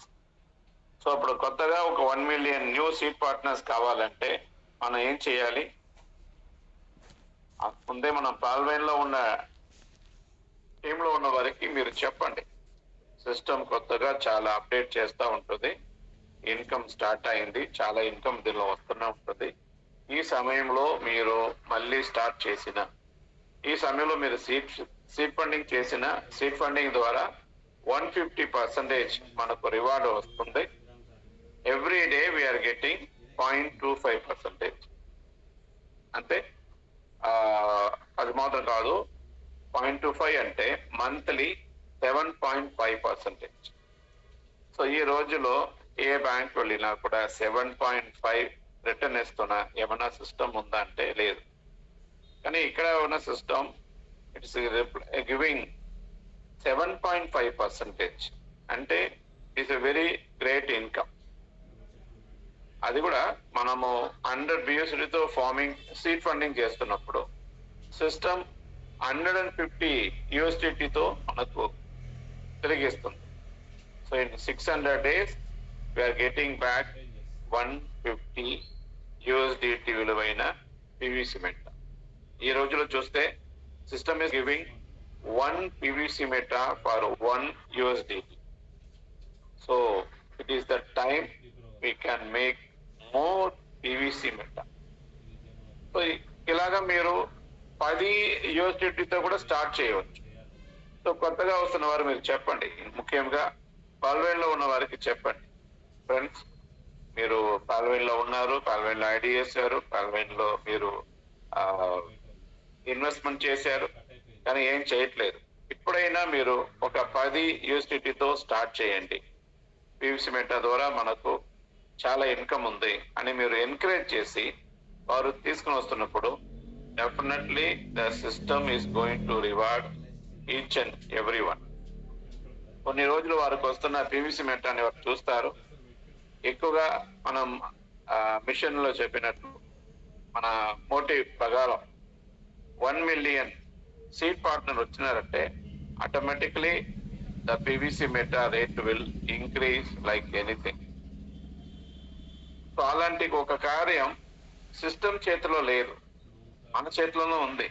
Speaker 2: So ఇప్పుడు కొత్తగా ఒక 1 million న్యూ సీడ్ పార్ట్నర్స్ కావాలంటే మనం ఏం చేయాలి? ముందే మనం పాల్వైన్ లో ఉన్న టీంలో ఉన్న వారికి మీరు చెప్పండి, సిస్టమ్ కొత్తగా చాలా అప్డేట్ చేస్తూ ఉంటుంది, ఇన్కమ్ స్టార్ట్ అయింది, చాలా ఇన్కమ్ దీనిలో వస్తూనే ఉంటుంది. ఈ సమయంలో మీరు మళ్ళీ స్టార్ట్ చేసిన ఈ సమయంలో మీరు సీడ్ ఫండింగ్ చేసిన సీడ్ ఫండింగ్ ద్వారా 150% మనకు రివార్డ్ వస్తుంది. Every day we are getting 0.25%. అంటే అది మాత్రం కాదు, 0.25 అంటే మంత్లీ 7.5%. సో ఈ రోజులో ఏ బ్యాంక్ వెళ్ళినా కూడా 7.5 రిటర్న్ ఇస్తున్న ఏమన్నా సిస్టమ్ ఉందా అంటే లేదు. కానీ ఇక్కడ ఉన్న సిస్టమ్ ఇట్స్ గివింగ్ 7.5%. అంటే it's a very great income. అది కూడా మనము 100 BUSDతో సీడ్ ఫండింగ్ చేస్తున్నప్పుడు సిస్టమ్ 150 USDTతో మనకు తిరిగిస్తుంది. So in 600 days we're getting back 150 USDT విలువైన PVC మెటా. ఈ రోజులో చూస్తే system is giving 1 PVC Meta for 1 USDT. So it is the time we can make more PVC Meta. So ఇలాగా మీరు 10 USDTతో కూడా స్టార్ట్ చేయవచ్చు. సో కొత్తగా వస్తున్న వారు మీరు చెప్పండి, ముఖ్యంగా పాల్వేన్లో ఉన్న వారికి చెప్పండి, ఫ్రెండ్స్ మీరు పాల్వేన్లో ఉన్నారు, పాల్వేన్లో ఐడి చేశారు, పాల్వేన్లో మీరు ఇన్వెస్ట్మెంట్ చేశారు, కానీ ఏం చేయట్లేదు. ఇప్పుడైనా మీరు ఒక 10 USDTతో స్టార్ట్ చేయండి. PVC మెటా ద్వారా మనకు చాలా ఇన్కమ్ ఉంది అని మీరు ఎంకరేజ్ చేసి వారు తీసుకుని వస్తున్నప్పుడు definitely the system is going to reward each and every one. కొన్ని రోజులు వారికి వస్తున్న PVC మెటాని వారు చూస్తారు. ఎక్కువగా మనం మిషన్ లో చెప్పినట్టు మన మోటివ్ ప్రకారం 1 million సీడ్ పార్ట్నర్ వచ్చినారంటే automatically the PVC Meta rate will increase like anything. So అలాంటి ఒక కార్యం సిస్టమ్ చేతిలో లేదు, మన చేతిలోనే ఉంది.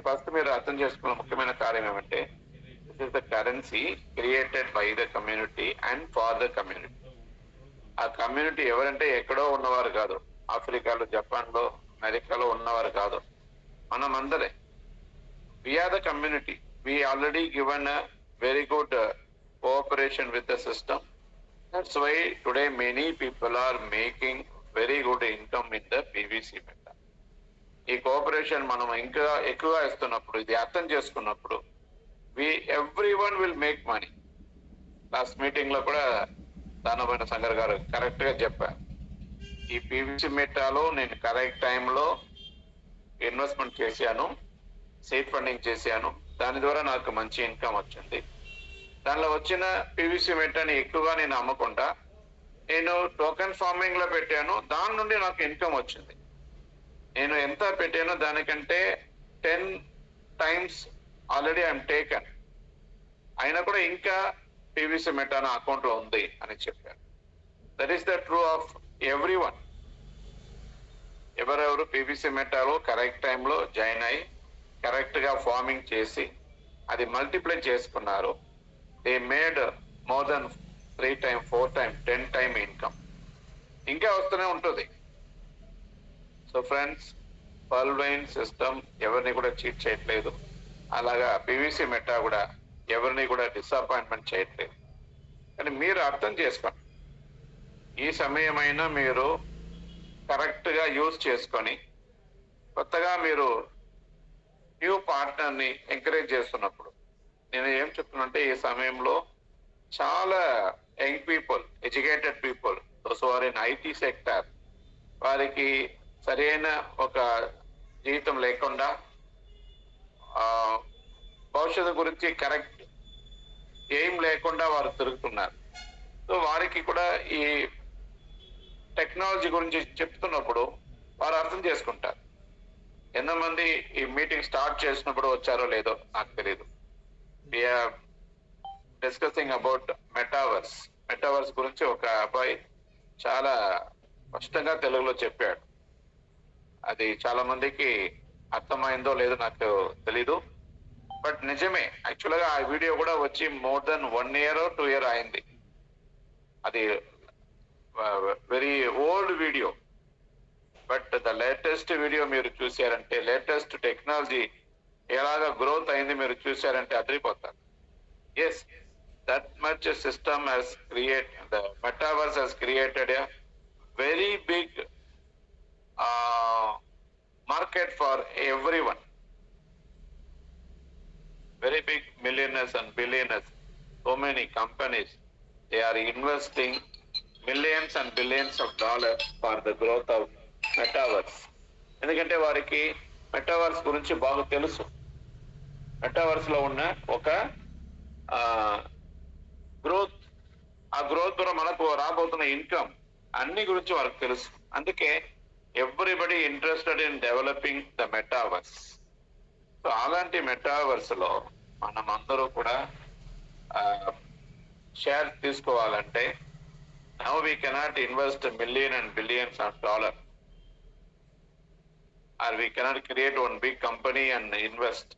Speaker 2: ఫస్ట్ మీరు అర్థం చేసుకున్న ముఖ్యమైన కార్యం ఏమంటే this is the currency created by the community and for the community. ఆ కమ్యూనిటీ ఎవరంటే ఎక్కడో ఉన్నవారు కాదు, ఆఫ్రికాలో, జపాన్లో, అమెరికాలో ఉన్నవారు కాదు, మనం అందరే. we are the community. We already given a very good cooperation with the system. That's why today many people are making very good income in the PVC Meta. ఈ కోఆపరేషన్ మనం ఇంకా ఎక్కువగా ఇస్తున్నప్పుడు, ఇది అర్థం చేసుకున్నప్పుడు everyone will make money. Last meeting లో కూడా దానమైన సంగర్ గారు కరెక్ట్ గా చెప్పారు. ఈ PVC మెటాలో నేను కరెక్ట్ టైంలో ఇన్వెస్ట్మెంట్ చేశాను, సీడ్ ఫండింగ్ చేశాను, దాని ద్వారా నాకు మంచి ఇన్కమ్ వచ్చింది. దానిలో వచ్చిన PVC మెటాని ఎక్కువగా నేను అమ్మకుండా నేను టోకెన్ ఫార్మింగ్ లో పెట్టాను, దాని నుండి నాకు ఇన్కమ్ వచ్చింది. నేను ఎంత పెట్టానో దానికంటే 10 times ఆల్రెడీ ఐఎమ్ టేకన్. అయినా కూడా ఇంకా PVC మెటా నా అకౌంట్ లో ఉంది అని చెప్పారు. That is the true of every one. ఎవరెవరు PVC మెటాలో కరెక్ట్ టైంలో జాయిన్ అయ్యి కరెక్ట్ గా ఫార్మింగ్ చేసి అది మల్టిప్లై చేసుకున్నారు, they made more than 3 times, 4 times, 10 times income. ఇంకా వస్తూనే ఉంటుంది. సో ఫ్రెండ్స్, పర్ల్వైన్ సిస్టమ్ ఎవరిని కూడా చీట్ చేయట్లేదు, అలాగా PVC మెటా కూడా ఎవరిని కూడా డిసప్పాయింట్మెంట్ చేయట్లేదు. కానీ మీరు అర్థం చేసుకోండి, ఈ సమయమైనా మీరు కరెక్ట్ గా యూజ్ చేసుకొని కొత్తగా మీరు న్యూ పార్ట్నర్ ని ఎంకరేజ్ చేస్తున్నప్పుడు నేను ఏం చెప్తున్నంటే ఈ సమయంలో చాలా young people, educated people, those are in IT sector, వారికి సరైన ఒక జీవితం లేకుండా భవిష్యత్తు గురించి కరెక్ట్ ఎయిమ్ లేకుండా వారు తిరుగుతున్నారు. సో వారికి కూడా ఈ టెక్నాలజీ గురించి చెప్తున్నప్పుడు వారు అర్థం చేసుకుంటారు. ఎంతమంది ఈ మీటింగ్ స్టార్ట్ చేసినప్పుడు వచ్చారో లేదో నాకు తెలియదు. వీఆర్ డిస్కసింగ్ అబౌట్ మెటావర్స్ గురించి ఒక అబ్బాయి చాలా స్పష్టంగా తెలుగులో చెప్పాడు. అది చాలా మందికి అర్థమైందో లేదో నాకు తెలీదు, బట్ నిజమే. యాక్చువల్ గా ఆ వీడియో కూడా వచ్చి more than 1 year or 2 years అయింది. అది very old video, but the latest video మీరు చూసారంటే, లేటెస్ట్ టెక్నాలజీ ఎలాగా గ్రోత్ అయింది మీరు చూసారంటే అదిరిపోతారు. Yes, that much system has created, the metaverse has created a very big market for everyone. Very big millionaires and billionaires, so many companies, they are investing millions and billions of dollars for the growth of metaverse. ఎందుకంటే వారికి metaverse గురించి బాగా తెలుసు. Metaverse లో ఉన్న ఒక growth, ఆ growth ద్వారా మనకు రాబోతున్న ఇన్కమ్ అన్ని గురించి వారికి తెలుసు. అందుకే everybody interested in developing the metaverse. So అలాంటి మెటావర్స్ లో మనం అందరూ కూడా షేర్ తీసుకోవాలంటే now we cannot invest million and billions of dollar, or we cannot create one big company and invest.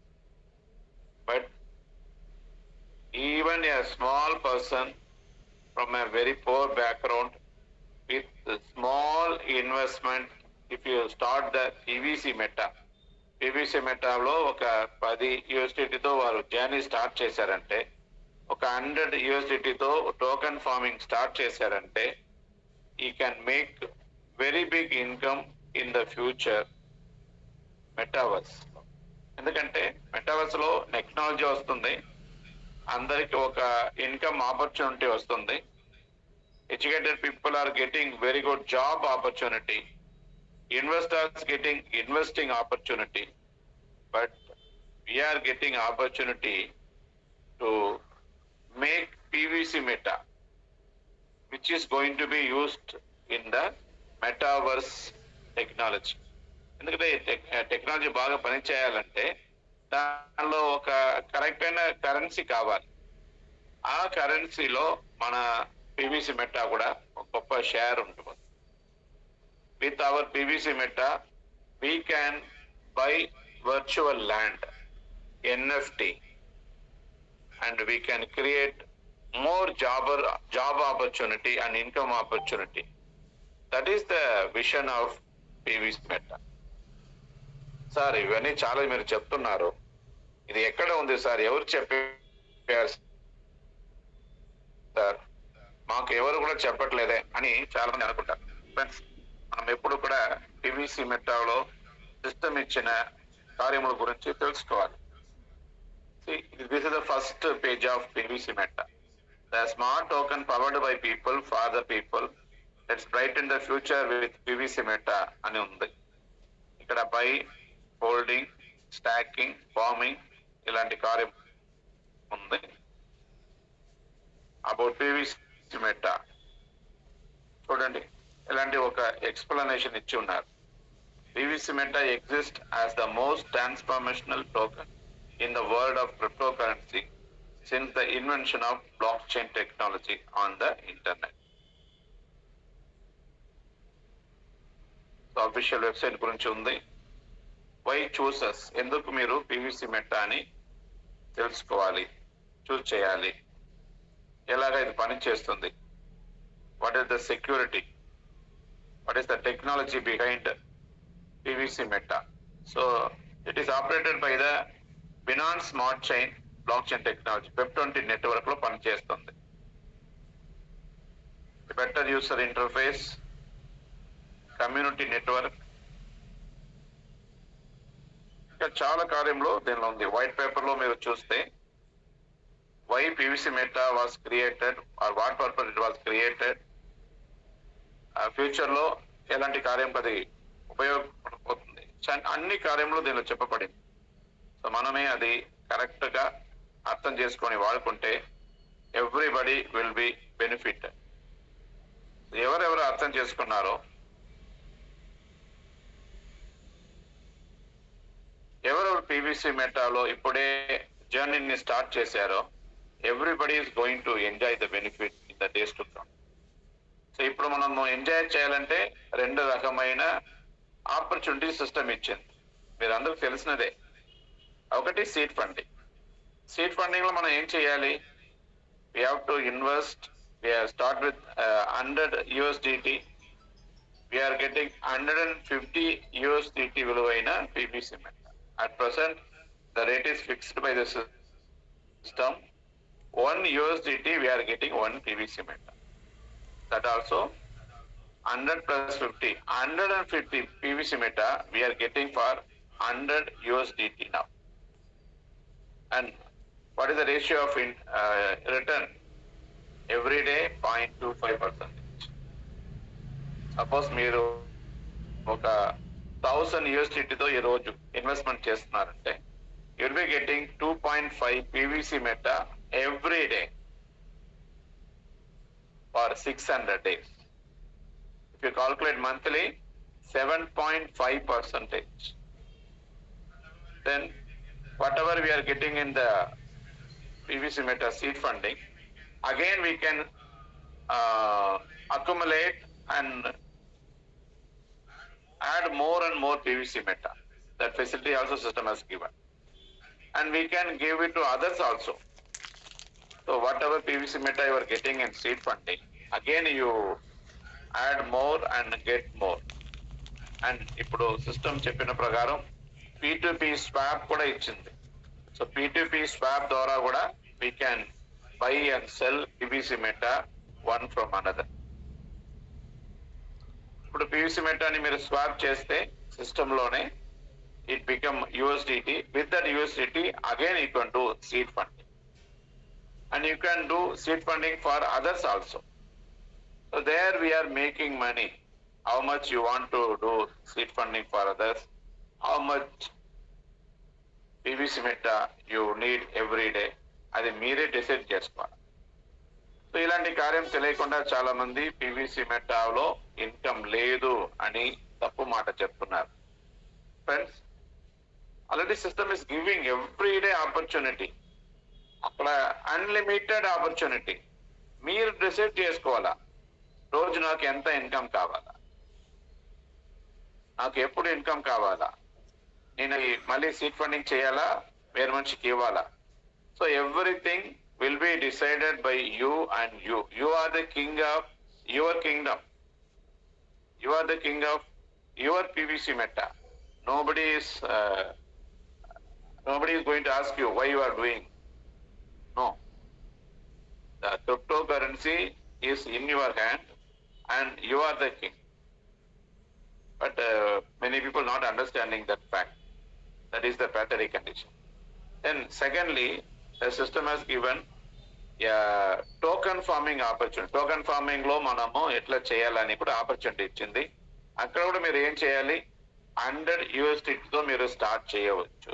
Speaker 2: But even a small person from a very poor background with a small investment, if you start the PVC Meta లో ఒక 10 USDT తో వారు journey start చేశారంటే, ఒక 100 USDT తో token farming start చేశారంటే, ఈ can make very big income in the future metaverse. ఎందుకంటే మెటావర్స్ లో టెక్నాలజీ వస్తుంది, అందరికి ఒక ఇన్కమ్ ఆపర్చునిటీ వస్తుంది. Educated people are getting very good job opportunity, investors getting investing opportunity, but we are getting opportunity to make PVC Meta, which is going to be used in the metaverse technology. ఎందుకంటే technology బాగా పనిచేయాలంటే దానిలో ఒక correct అయిన currency కావాలి. ఆ కరెన్సీలో మన PVC Meta కూడా ఒక గొప్ప షేర్ ఉంటుంది. With our PVC Meta we can buy virtual land, NFT, and we can create more job opportunity and income opportunity. That is the vision of PVC Meta. Sir ఇవన్నీ చాలా మీరు చెప్తున్నారు, ఇది ఎక్కడ ఉంది సార్, ఎవరు చెప్పారు సార్, మాకు ఎవరు కూడా చెప్పట్లేదే అని చాలా మంది అనుకుంటారు. ఫ్రెండ్స్, మనం ఎప్పుడు కూడా PVC Metaలో సిస్టమ్ ఇచ్చిన కార్యముల గురించి తెలుసుకోవాలి. This is the first page of PVC Meta. The smart token powered by people for the people. Let's brighten the future with PVC Meta అని ఉంది. ఇక్కడ బై, హోల్డింగ్, స్టాకింగ్, ఫార్మింగ్ ఇలాంటి కార్యం ఉంది. అబౌట్ PVC Meta చూడండి, ఇలాంటి ఒక explanation ఇచ్చి ఉన్నారు. PVC Meta exists as the most transformational token in the world of cryptocurrency since the invention of blockchain technology on the internet. So official website గురించి ఉంది. Why choose us? ఎందుకు మీరు PVC Meta అని తెలుసుకోవాలి, చూస్ చేయాలి, ఎలాగ ఇది పని చేస్తుంది, what is the security, what is the technology behind PVC Meta. So it is operated by the Binance Smart Chain blockchain technology, Web20 network లో పనిచేస్తుంది. Better user interface, community network, ఇంకా చాలా కార్యంలో దీనిలో ఉంది. వైట్ పేపర్ లో మీరు చూస్తే why PVC Meta was created or what purpose it was created, future లో ఎలాంటి కార్యం అది ఉపయోగపడుతుంది, అన్ని కార్యంలో దీనిలో చెప్పబడింది. సో మనమే అది కరెక్ట్ గా అర్థం చేసుకొని వాడుకుంటే ఎవ్రీబడి విల్ బి బెనిఫిట్. ఎవరెవరు అర్థం చేసుకున్నారో, ఎవరెవరు PVC Metaలో ఇప్పుడే జర్నీని స్టార్ట్ చేశారో, everybody is going to enjoy the benefit in the days to come. So ఇప్పుడు మనము ఎంజాయ్ చేయాలంటే 2 రకమైన ఆపర్చునిటీ సిస్టమ్ ఇచ్చింది, మీరు అందరికి తెలిసినదే. ఒకటి సీడ్ ఫండింగ్. సీడ్ ఫండింగ్ లో మనం ఏం చేయాలి, we have to invest, we have start with 100 USDT, we are getting 150 USDT విలువైన PVC Meta. At present the rate is fixed by the system 1 USDT we are getting 1 PVC meter. That also 100 plus 50, 150 PVC meter we are getting for 100 USDT now. And what is the ratio of return? Every day 0.25%. Suppose మీరు ఒక 1000 USDTతో ఈ రోజు investment చేస్తున్నారంటే you will be getting 2.5 PVC meter every day for 600 days. If you calculate monthly, 7.5%. Then whatever we are getting in the PVC meter seed funding, again we can accumulate and add more and more PVC meter. That facility also system has given. And we can give it to others also. So whatever PVC meter you are getting in seed funding, again you add more and get more. And ఇప్పుడు system చెప్పిన ప్రకారం P2P swap కూడా ఇచ్చింది. So P2P swap ద్వారా కూడా we can buy and sell PVC meter one from another. ఇప్పుడు PVC meter ని మీరు స్వాప్ చేస్తే సిస్టమ్ లోనే it become USDT. With that USDT, again you can do seed funding. And you can do seed funding for others also. So there we are making money. How much you want to do seed funding for others? How much PVC meter you need every day? అది మీరే decide చేసుకోవాలి. So ఇలాంటి కార్యం తెలియకుండా చాలా మంది PVC మెటాలో income లేదు అని తప్పు మాట చెప్తున్నారు. Friends, already system is giving everyday opportunity. అక్కడ అన్లిమిటెడ్ ఆపర్చునిటీ. మీరు డిసైడ్ చేసుకోవాలా, రోజు నాకు ఎంత ఇన్కమ్ కావాలా, నాకు ఎప్పుడు ఇన్కమ్ కావాలా, నేను మళ్ళీ సీడ్ ఫండింగ్ చేయాలా, వేరే మనిషికి ఇవ్వాలా. So everything will be decided by you and you. You are the king of your kingdom. You are the king of your PVC meter. Nobody is going to ask you why you are doing. No. The cryptocurrency is in your hand and you are the king. But many people not understanding that fact. That is the battery condition. Then secondly, the system has given token farming opportunity. Token farming లో మనము ఎట్లా చేయాలని కూడా opportunity ఇచ్చింది. అక్కడ కూడా మీరు ఏం చేయాలి, 100 USDTతో మీరు స్టార్ట్ చేయవచ్చు.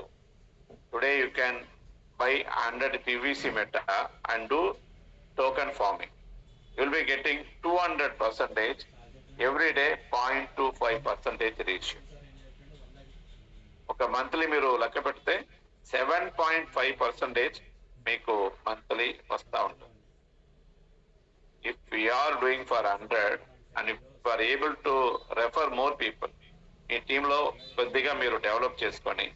Speaker 2: Today you can buy 100 PVC meter and do token farming. You will be getting 200% every day, 0.25% ratio. ఒక మంత్లీ మీరు లెక్క పెడితే 7.5% మీకు మంత్లీ వస్తూ ఉంటుంది. If you are doing for 100 and if you are able to refer more people, మీ టీంలో కొద్దిగా మీరు డెవలప్ చేసుకొని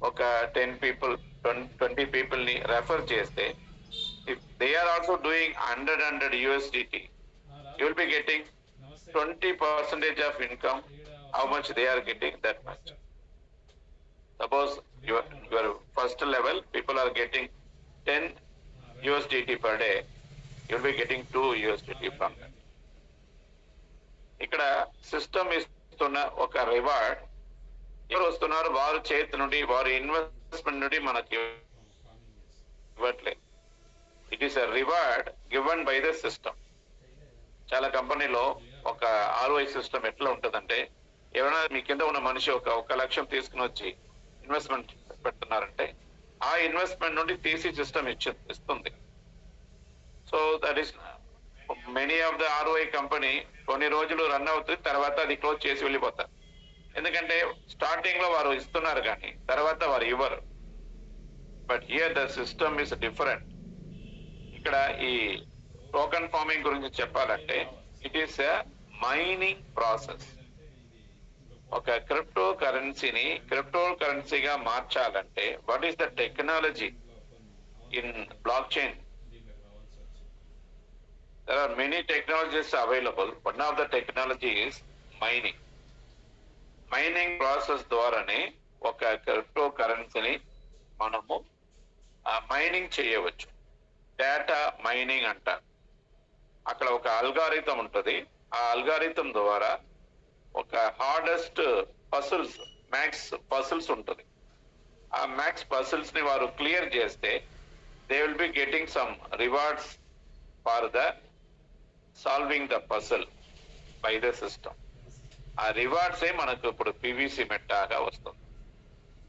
Speaker 2: ఒక 10 people 20 people ని రెఫర్ చేస్తే, if they are also doing 100 USDT, you will be getting 20% of income. How much they are getting, that much. Suppose your first level people are getting 10 USDT per day, you will be getting 2 USDT from that. ఇక్కడ system ఇస్తున్న ఒక reward, ఎవరు వస్తున్నారు వారు చేతి నుండి, వారి investment నుండి మనకి ఇవ్వట్లేదు. It is a reward given by the system. చాలా కంపెనీలో ఒక ROI సిస్టమ్ ఎట్లా ఉంటుందంటే, ఎవరైనా మీ కింద ఉన్న మనిషి ఒక 1 లక్షం తీసుకుని వచ్చి ఇన్వెస్ట్మెంట్ పెడుతున్నారంటే ఆ ఇన్వెస్ట్మెంట్ నుండి తీసి సిస్టమ్ ఇస్తుంది. So that is many of the ROI company కొన్ని రోజులు రన్ అవుతుంది, తర్వాత అది క్లోజ్ చేసి వెళ్ళిపోతారు. ఎందుకంటే స్టార్టింగ్ లో వారు ఇస్తున్నారు కానీ తర్వాత వారు ఇవ్వరు. But here the system is different. ఇక్కడ ఈ టోకన్ ఫార్మింగ్ గురించి చెప్పాలంటే, it is a mining process. ఒక క్రిప్టో కరెన్సీగా మార్చాలంటే what is the technology in blockchain? There are many technologies available. One of the technology is mining. Mining process ద్వారానే ఒక crypto కరెన్సీని మనము మైనింగ్ చేయవచ్చు. డేటా మైనింగ్ అంటారు. అక్కడ ఒక అల్గారిథం ఉంటుంది. ఆ అల్గారిథం ద్వారా ఒక హార్డెస్ట్ పజిల్స్, మ్యాథ్స్ పజిల్స్ ఉంటుంది. ఆ మ్యాథ్స్ పజిల్స్ ని వారు క్లియర్ చేస్తే they will be getting some rewards for the solving the puzzle by the system. ఆ రివార్డ్సే మనకు ఇప్పుడు పివిసి మెట్టాగా వస్తుంది.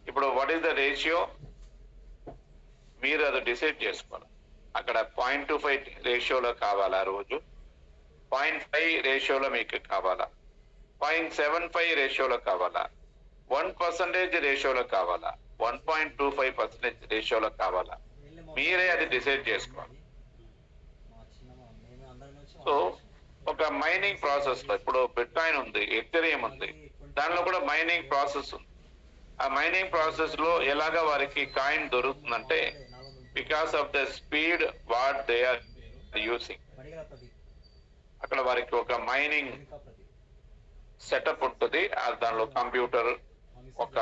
Speaker 2: ఇప్పుడు వాట్ ఈస్ ద రేషియో మీరు అది డిసైడ్ చేసుకోవాలి. అక్కడ 0.25 రేషియోలో కావాలా, రోజు 0.5 రేషియోలో మీకు కావాలా, 0.75 రేషియోలో కావాలా, 1% రేషియోలో కావాలా, 1.25% రేషియోలో కావాలా, మీరే అది డిసైడ్ చేసుకోవాలి. సో ఒక మైనింగ్ ప్రాసెస్ లో ఇప్పుడు బిట్కాయిన్ ఉంది, ఎథెరియం ఉంది, దానిలో కూడా మైనింగ్ ప్రాసెస్ ఉంది. ఆ మైనింగ్ ప్రాసెస్ లో ఎలాగా వారికి కాయిన్ దొరుకుతుందంటే because of the speed what they are using. అక్కడ వారికి ఒక మైనింగ్ సెటప్ ఉంటుంది. దానిలో కంప్యూటర్ ఒక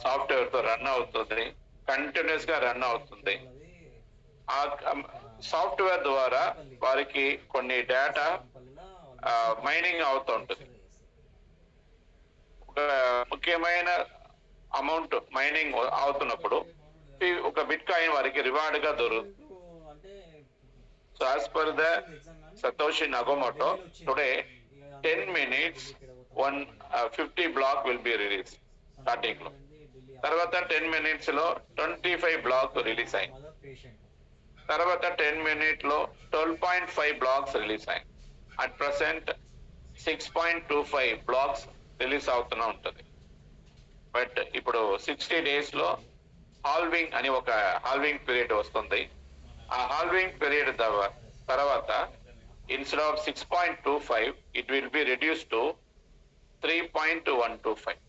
Speaker 2: సాఫ్ట్వేర్ తో రన్ అవుతుంది, కంటిన్యూస్ గా రన్ అవుతుంది. ఆ సాఫ్ట్వేర్ ద్వారా వారికి కొన్ని డేటా మైనింగ్ అవుతూ ఉంటుంది. ఒక ముఖ్యమైన అమౌంట్ మైనింగ్ అవుతున్నప్పుడు ఒక బిట్ కాయిన్ వారికి రివార్డ్ గా దొరుకుతుంది. So as per the Satoshi Nakamoto today 10 minutes 50 block will be released starting లో. తర్వాత 10 minutes లో 25 బ్లాక్ రిలీజ్ అయింది. తర్వాత 10 minutes లో 12.5 బ్లాక్స్ రిలీజ్ అయింది. అట్ ప్రెసెంట్ 6.25 బ్లాక్స్ రిలీజ్ అవుతూనే ఉంటుంది. బట్ ఇప్పుడు 60 days లో హాల్వింగ్ అని ఒక హాల్వింగ్ పీరియడ్ వస్తుంది. ఆ హాల్వింగ్ పీరియడ్ తర్వాత instead of 6.25 it will be reduce to 3.125.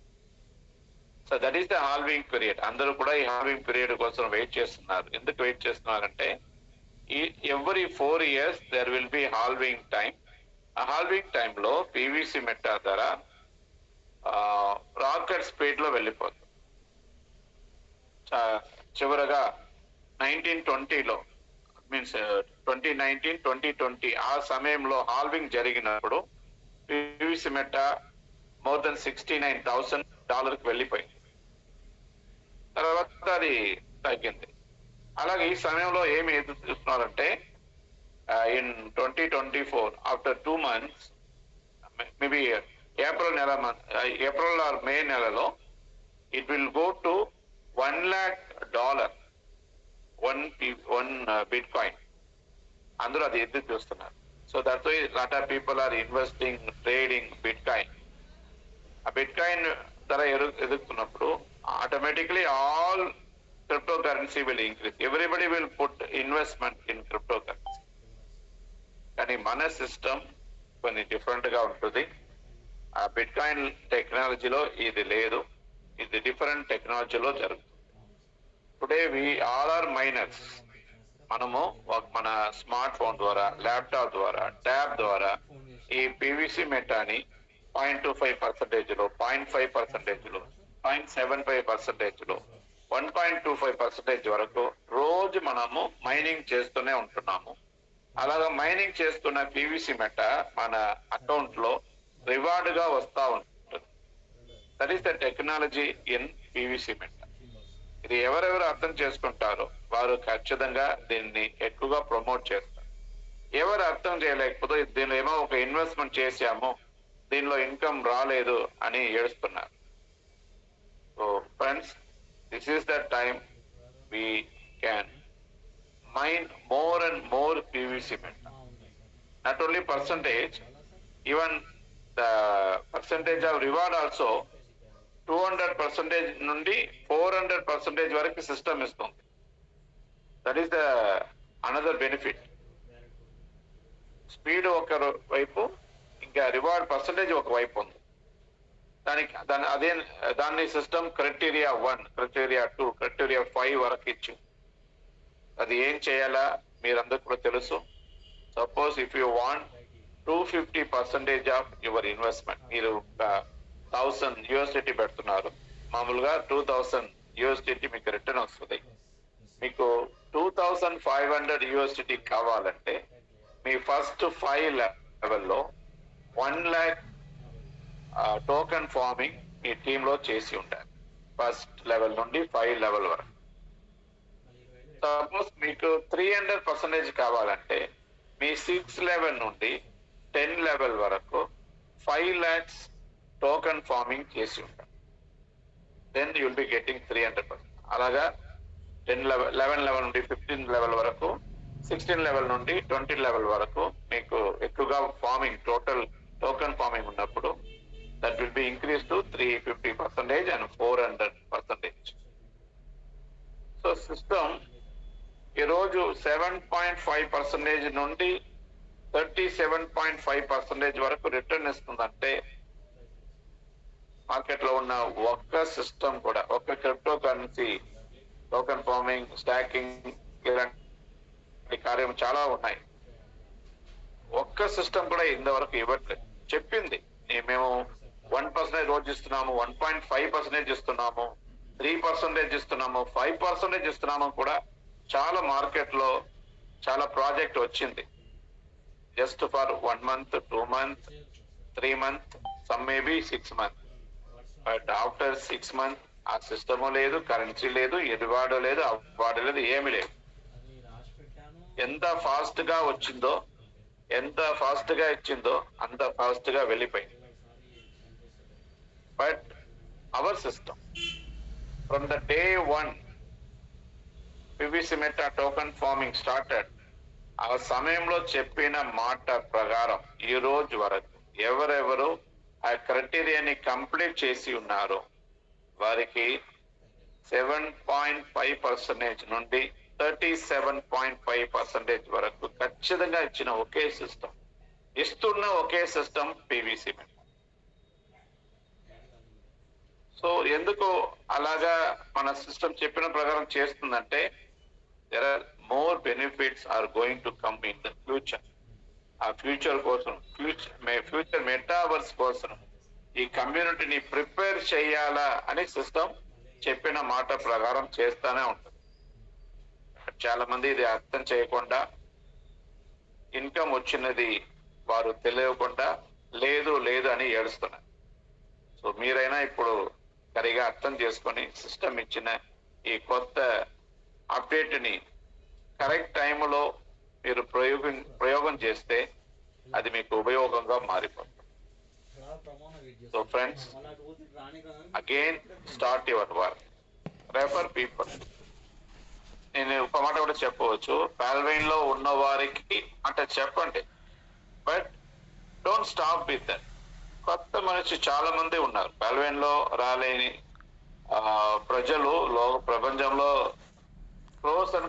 Speaker 2: So that is the halving period. అందరూ కూడా ఈ హాల్వింగ్ పీరియడ్ కోసం వెయిట్ చేస్తున్నారు. ఎందుకు వెయిట్ చేస్తున్నారంటే every 4 years there will be halving time. ఆ హాల్వింగ్ టైంలో పివిసి మెట్టా ధర రాకెట్ స్పీడ్ లో వెళ్ళిపోతుంది. చివరగా 1920లో మీన్స్ 2019, 2020 ఆ సమయంలో హాల్వింగ్ జరిగినప్పుడు పివిసి మెట్టా మోర్ దెన్ $69,000 వెళ్ళిపోయింది. తర్వాత అది తగ్గింది. అలాగే ఈ సమయంలో ఏమి ఎదురు చూస్తున్నారంటే in 2024 after 2 months maybe April or May నెలలో it will go to $1 lakh one bitcoin. అందరూ అది ఎదురు చూస్తున్నారు. So that lot of people are investing, trading bitcoin. ఆ బిట్కాయిన్ ధర ఎదుగుతున్నప్పుడు automatically all crypto currency will increase. Everybody will put investment in crypto currency. కానీ మన సిస్టమ్ కొన్ని డిఫరెంట్ గా ఉంటుంది. ఆ బిట్కాయిన్ టెక్నాలజీలో ఇది లేదు, ఇది డిఫరెంట్ టెక్నాలజీలో జరుగుతుంది. Today we all are miners. మనము మన స్మార్ట్ ఫోన్ ద్వారా, ల్యాప్టాప్ ద్వారా, ట్యాబ్ ద్వారా ఈ పివిసి మెటాని 0.25% లో, 0.5% లో, 0.75% లో, 1.25% వరకు రోజు మనము మైనింగ్ చేస్తూనే ఉంటున్నాము. అలాగా మైనింగ్ చేస్తున్న పివిసి మెటా మన అకౌంట్ లో రివార్డ్ గా వస్తా ఉంటుంది. That is the technology in PVC meta. ఇది ఎవరెవరు అర్థం చేసుకుంటారో వారు ఖచ్చితంగా దీన్ని ఎక్కువగా ప్రమోట్ చేస్తారు. ఎవరు అర్థం చేయలేకపోతే దీనిలో ఏమో ఒక ఇన్వెస్ట్మెంట్ చేశాము, దీనిలో ఇన్కమ్ రాలేదు అని ఏడుస్తున్నారు. So friends, this is the time we can mine more and more PVC metal. Not only percentage, even the percentage of reward also 200% నుండి 400% వరకు సిస్టమ్ ఇస్తుంది. That is the another benefit. Speed ఒక వైపు, ఇంకా reward percentage ఒక వైపు ఉంది. దాన్ని సిస్టమ్ క్రైటీరియా 1, క్రైటీరియా 2, క్రైటీరియా 5 వరకు ఇచ్చింది. అది ఏం చేయాలా మీరందరూ కూడా తెలుసు. Suppose if you want 250% of your investment, మీరు $1,000 పెడుతున్నారు, మామూలుగా $2,000 మీకు రిటర్న్ వస్తుంది. మీకు 2500 యూఎస్డి కావాలంటే మీ ఫస్ట్ 5 లెవెల్లో 1 lakh టోకెన్ ఫార్మింగ్ మీ టీంలో చేసి ఉండాలి. ఫస్ట్ లెవెల్ నుండి 5 లెవెల్ వరకు. సపోజ్ మీకు 300% కావాలంటే మీ 6 లెవెల్ నుండి 10 లెవెల్ వరకు 5 lakhs టోకెన్ ఫార్మింగ్ చేసి ఉంటారు. Then you will be getting 300%. అలాగా 11 లెవెల్ నుండి 15 లెవెల్ వరకు, 16 లెవెల్ నుండి 20 లెవెల్ వరకు మీకు ఎక్కువగా ఫార్మింగ్ టోటల్ టోకెన్ ఫార్మింగ్ ఉన్నప్పుడు that will be increase to 350% and 400%. So system ఈరోజు 7.5% నుండి 37.5% వరకు రిటర్న్ ఇస్తుందంటే మార్కెట్ లో ఉన్న ఒక్క సిస్టమ్ కూడా, ఒక్క crypto currency token farming, staking ఇలాంటి కార్యం చాలా ఉన్నాయి. ఒక్క సిస్టమ్ కూడా ఇంతవరకు ఇవ్వట్లేదు. చెప్పింది మేము 1% రోజు ఇస్తున్నాము, 1.5% ఇస్తున్నాము, 3% ఇస్తున్నాము, 5% ఇస్తున్నాము కూడా చాలా మార్కెట్ లో చాలా ప్రాజెక్ట్ వచ్చింది. Just for 1 month, 2 months, 3 months, some maybe 6 months. But after 6 months ఆ సిస్టమ్ లేదు, కరెన్సీ లేదు, ఇది వాడలేదు, వాడలేదు, ఏమి లేదు. ఎంత ఫాస్ట్ గా వచ్చిందో, ఎంత ఫాస్ట్ గా ఇచ్చిందో అంత ఫాస్ట్ గా వెళ్ళిపోయింది. But our system from the day 1 PVC meta token farming started, ఆ సమయంలో చెప్పిన మాట ప్రకారం ఈ రోజు వరకు ఎవరెవరు ఆ క్రైటీరియాని కంప్లీట్ చేసి ఉన్నారో వారికి 7.5% నుండి 37.5% వరకు ఖచ్చితంగా ఇచ్చిన ఒకే సిస్టమ్, ఇస్తున్న ఒకే సిస్టమ్ పివిసి మెటా. సో ఎందుకు అలాగా మన సిస్టమ్ చెప్పిన ప్రకారం చేస్తుందంటే there are more benefits are going to come in the future. ఆ ఫ్యూచర్ కోసం, ఫ్యూచర్ మెటావర్స్ కోసం ఈ కమ్యూనిటీని ప్రిపేర్ చేయాలా అని సిస్టమ్ చెప్పిన మాట ప్రకారం చేస్తానే ఉంటుంది. చాలా మంది ఇది అర్థం చేయకుండా, ఇన్కమ్ వచ్చినది వారు తెలియకుండా లేదు లేదు అని ఏడుస్తున్నారు. సో మీరైనా ఇప్పుడు సరిగా అర్థం చేసుకొని సిస్టమ్ ఇచ్చిన ఈ కొత్త అప్డేట్ ని కరెక్ట్ టైంలో మీరు ప్రయోగం చేస్తే అది మీకు ఉపయోగంగా మారిపోతుంది. So friends, again start your work, refer people. నేను ఒక మాట కూడా చెప్పవచ్చు, పాల్వైన్ లో ఉన్న వారికి అంటే చెప్పండి, but don't stop with that. కొత్త మనిషి చాలా మంది ఉన్నారు పాల్వైన్ లో రాలేని ప్రజలు ప్రపంచంలో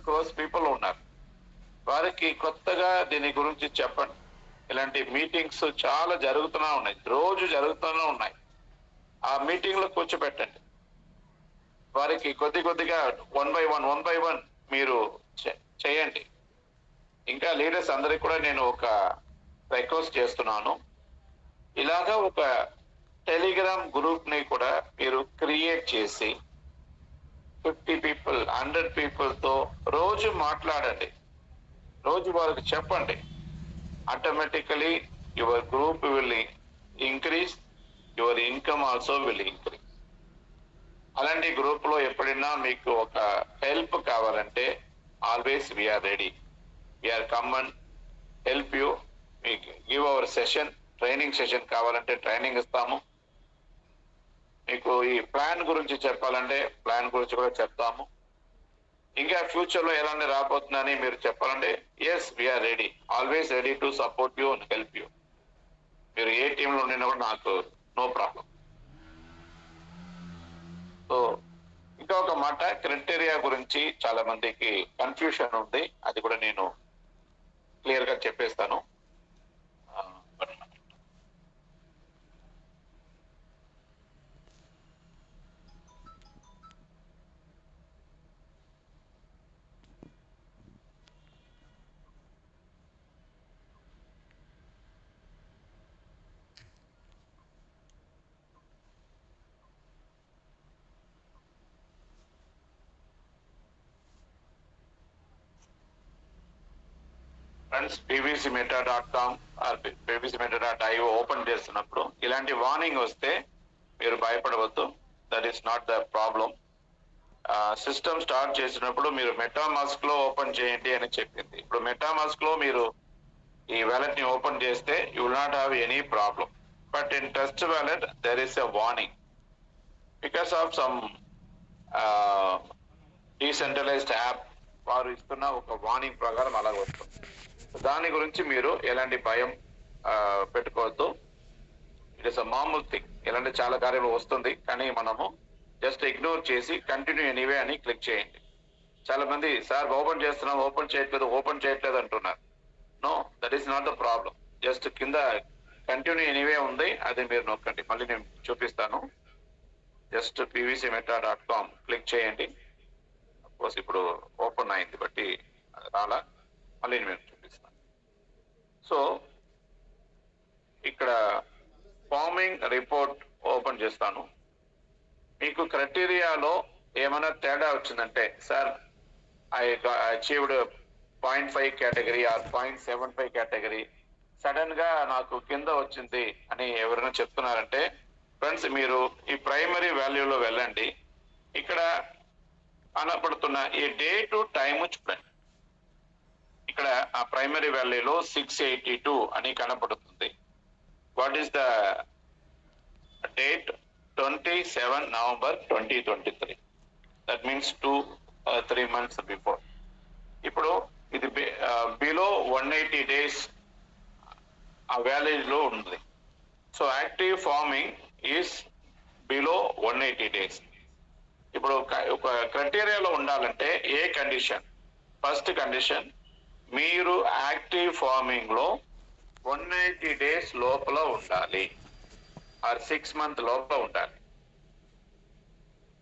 Speaker 2: క్రోస్ పీపుల్ ఉన్నారు. వారికి కొత్తగా దీని గురించి చెప్పండి. ఇలాంటి మీటింగ్స్ చాలా జరుగుతూనే ఉన్నాయి, రోజు జరుగుతూనే ఉన్నాయి. ఆ మీటింగ్ లో కూర్చోబెట్టండి. వారికి కొద్దిగా 1 by 1 మీరు చేయండి. ఇంకా లీడర్స్ అందరికి కూడా నేను ఒక రిక్వెస్ట్ చేస్తున్నాను, ఇలాగా ఒక టెలిగ్రామ్ గ్రూప్ ని కూడా మీరు క్రియేట్ చేసి 50 people, 100 people తో రోజు మాట్లాడండి, రోజు వారికి చెప్పండి. Automatically your group will increase, your income also will increase. అలాంటి గ్రూప్ లో ఎప్పుడైనా మీకు ఒక హెల్ప్ కావాలంటే always we're ready, we're come and help you. మీకు give our session, training session కావాలంటే ట్రైనింగ్ ఇస్తాము. మీకు ఈ ప్లాన్ గురించి చెప్పాలంటే ప్లాన్ గురించి కూడా చెప్తాము. ఇంకా ఫ్యూచర్ లో ఎలాంటి రాబోతుందని మీరు చెప్పాలంటే yes we're ready, always ready to support you and help you. మీరు ఏ టీంలో ఉండినా కూడా నాకు నో ప్రాబ్లం. సో ఇంకా ఒక మాట, క్రైటీరియా గురించి చాలా మందికి కన్ఫ్యూషన్ ఉంది, అది కూడా నేను క్లియర్ గా చెప్పేస్తాను. Friends pvcmeta.com are pvcmeta.io open చేస్తున్నప్పుడు ఇలాంటి వార్నింగ్ వస్తే మీరు భయపడవద్దు. That is not the problem. System start చేసినప్పుడు మీరు మెటామాస్క్ లో ఓపెన్ చేయండి అని చెప్పింది. ఇప్పుడు మెటామాస్క్ లో మీరు ఈ వ్యాలెట్ ని ఓపెన్ చేస్తే you will not have any problem. But in trust wallet there is a warning because of some decentralised app వారు ఇస్తున్న ఒక వార్నింగ్ ప్రకారం అలా వస్తుంది. దాని గురించి మీరు ఎలాంటి భయం పెట్టుకోవద్దు. ఇట్ ఇస్ అ మామూలు థింగ్. ఇలాంటి చాలా కార్యాలు వస్తుంది, కానీ మనము జస్ట్ ఇగ్నోర్ చేసి కంటిన్యూ ఎనీవే అని క్లిక్ చేయండి. చాలా మంది సార్ ఓపెన్ చేస్తున్నాం, ఓపెన్ చేయట్లేదు అంటున్నారు. No, that is not the problem. Just కింద కంటిన్యూ ఎనీవే ఉంది, అది మీరు నొక్కండి. మళ్ళీ నేను చూపిస్తాను. జస్ట్ pvcmeta.com క్లిక్ చేయండి. అఫ్కోర్స్ ఇప్పుడు ఓపెన్ అయింది బట్టి రాలా, మళ్ళీ నేను చూపిస్తాను. సో ఇక్కడ ఫార్మింగ్ రిపోర్ట్ ఓపెన్ చేస్తాను. మీకు క్రైటీరియాలో ఏమైనా తేడా వచ్చిందంటే, sir I achieved 0.5 category or 0.75 category, sudden గా నాకు కింద వచ్చింది అని ఎవరైనా చెప్తున్నారంటే, ఫ్రెండ్స్ మీరు ఈ ప్రైమరీ వాల్యూలో వెళ్ళండి. ఇక్కడ కనపడుతున్న ఈ డే టు టైమ్ చూడండి. ఇక్కడ ఆ ప్రైమరీ వాల్యూలో 682 అని కనపడుతుంది. What is the date? 27 November 2023. That means 2-3 months before. ఇప్పుడు ఇది బిలో 180 days ఆ వ్యాలీలో ఉంది. So active farming is below 180 days. ఇప్పుడు ఒక క్రైటీరియాలో ఉండాలంటే ఏ కండిషన్? ఫస్ట్ కండిషన్, మీరు యాక్టివ్ ఫార్మింగ్ లో 180 days లోపల ఉండాలి, ఆర్ 6 months లోపల ఉండాలి.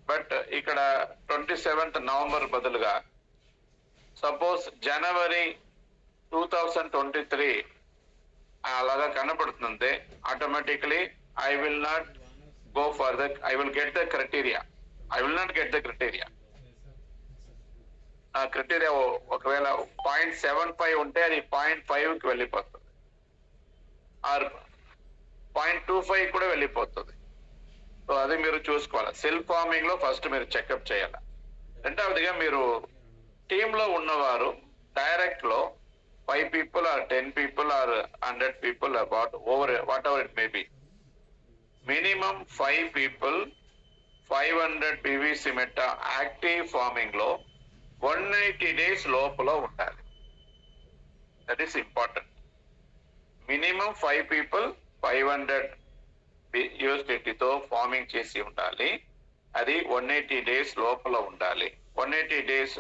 Speaker 2: బట్ ఇక్కడ 27th November బదులుగా సపోజ్ January 2023 అలాగా కనపడుతుంది, automatically I will not go for the I will get the criteria. I will not get the criteria. ఆ క్రైటీరియా ఒకవేళ 0.75 ఉంటే అది 0.5కి వెళ్ళిపోతుంది, ఆర్ 0.25 కూడా వెళ్ళిపోతుంది. సో అది మీరు చూసుకోవాలి. సెల్ఫ్ ఫార్మింగ్ లో ఫస్ట్ మీరు చెకప్ చేయాలి. రెండవదిగా మీరు టీమ్ లో ఉన్నవారు డైరెక్ట్ లో 5 people or 10 people or 100 people about over whatever it may be, minimum 5 people 500 pvcmeta active farming లో 180 days లోపల ఉండాలి. That is important. Minimum 5 people 500 USDT తో ఫార్మింగ్ చేసి ఉండాలి. అది 180 days లోపల ఉండాలి. 180 days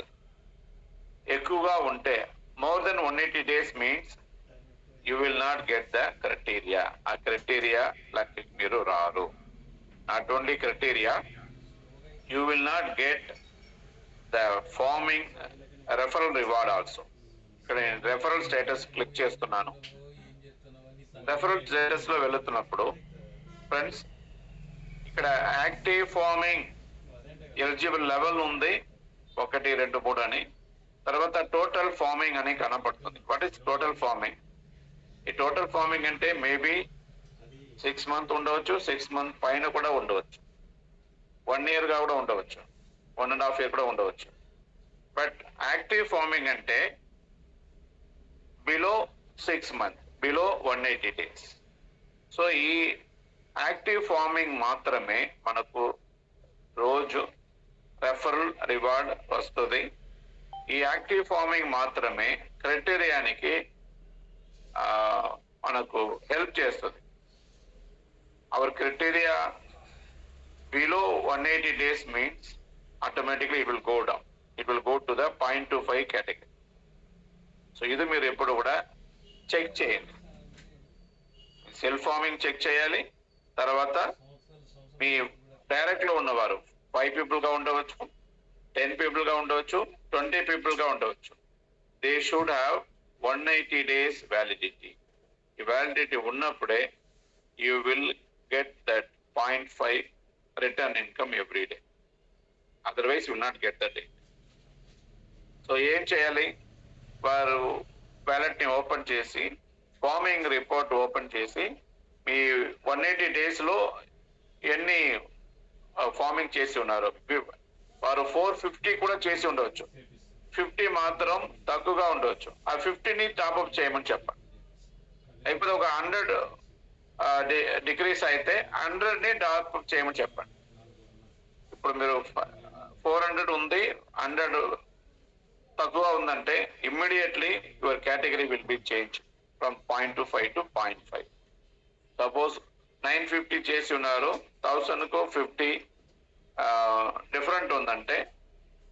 Speaker 2: ఎక్కువగా ఉంటే, more than 180 days means you will not get the criteria. ఆ criteria like మీరు రారు. Not only criteria, you will not get the farming referral reward also. ఇక్కడ నేను రెఫరల్ స్టేటస్ క్లిక్ చేస్తున్నాను. రెఫరల్ స్టేటస్ లో వెళుతున్నప్పుడు ఫ్రెండ్స్ ఇక్కడ యాక్టివ్ ఫార్మింగ్ ఎలిజిబుల్ లెవెల్ ఉంది 1, 2, 3 అని. తర్వాత టోటల్ ఫార్మింగ్ అని కనపడుతుంది. What is total farming? ఈ టోటల్ ఫార్మింగ్ అంటే మేబీ 6 months ఉండవచ్చు, 6 months పైన కూడా ఉండవచ్చు, 1 year గా కూడా ఉండవచ్చు, 1.5 year కూడా ఉండవచ్చు. బట్ యాక్టివ్ ఫార్మింగ్ అంటే below 6 months, below 180 days. So ఈ యాక్టివ్ ఫార్మింగ్ మాత్రమే మనకు రోజు రెఫరల్ రివార్డ్ వస్తుంది. ఈ యాక్టివ్ ఫార్మింగ్ మాత్రమే క్రైటీరియానికి మనకు హెల్ప్ చేస్తుంది. Our criteria below 180 days means automatically it will go down. It will go to the 0.25 category. So ఇది మీరు ఎప్పుడు కూడా చెక్ చేయండి. సెల్ఫ్ ఫార్మింగ్ చెక్ చేయాలి. తర్వాత మీ డైరెక్ట్ లో ఉన్నవారు 5 people గా ఉండవచ్చు, 10 people గా ఉండవచ్చు, 20 people గా ఉండవచ్చు. They should have 180 days validity. ఈ వ్యాలిడిటీ ఉన్నప్పుడే you will get that 0.5 return income every day. Otherwise you not get that. So ఏం చేయాలి? వారు బ్యాలెట్ ని ఓపెన్ చేసి ఫార్మింగ్ రిపోర్ట్ ఓపెన్ చేసి మీ 180 days లో ఎన్ని ఫార్మింగ్ చేసి ఉన్నారు. వారు 450 కూడా చేసి ఉండవచ్చు, 50 మాత్రం తక్కువగా ఉండవచ్చు. ఆ 50ని టాప్అప్ చేయమని చెప్పండి. లేకపోతే ఒక 100 డిగ్రీస్ అయితే 100ని టాప్అప్ చేయమని చెప్పండి. ఇప్పుడు మీరు 400 ఉంది, 100 తక్కువ ఉందంటే immediately your category will be change from 0.25 to 0.5. Suppose 950 చేసి ఉన్నారు, 1000 కు 50 డిఫరెంట్ ఉందంటే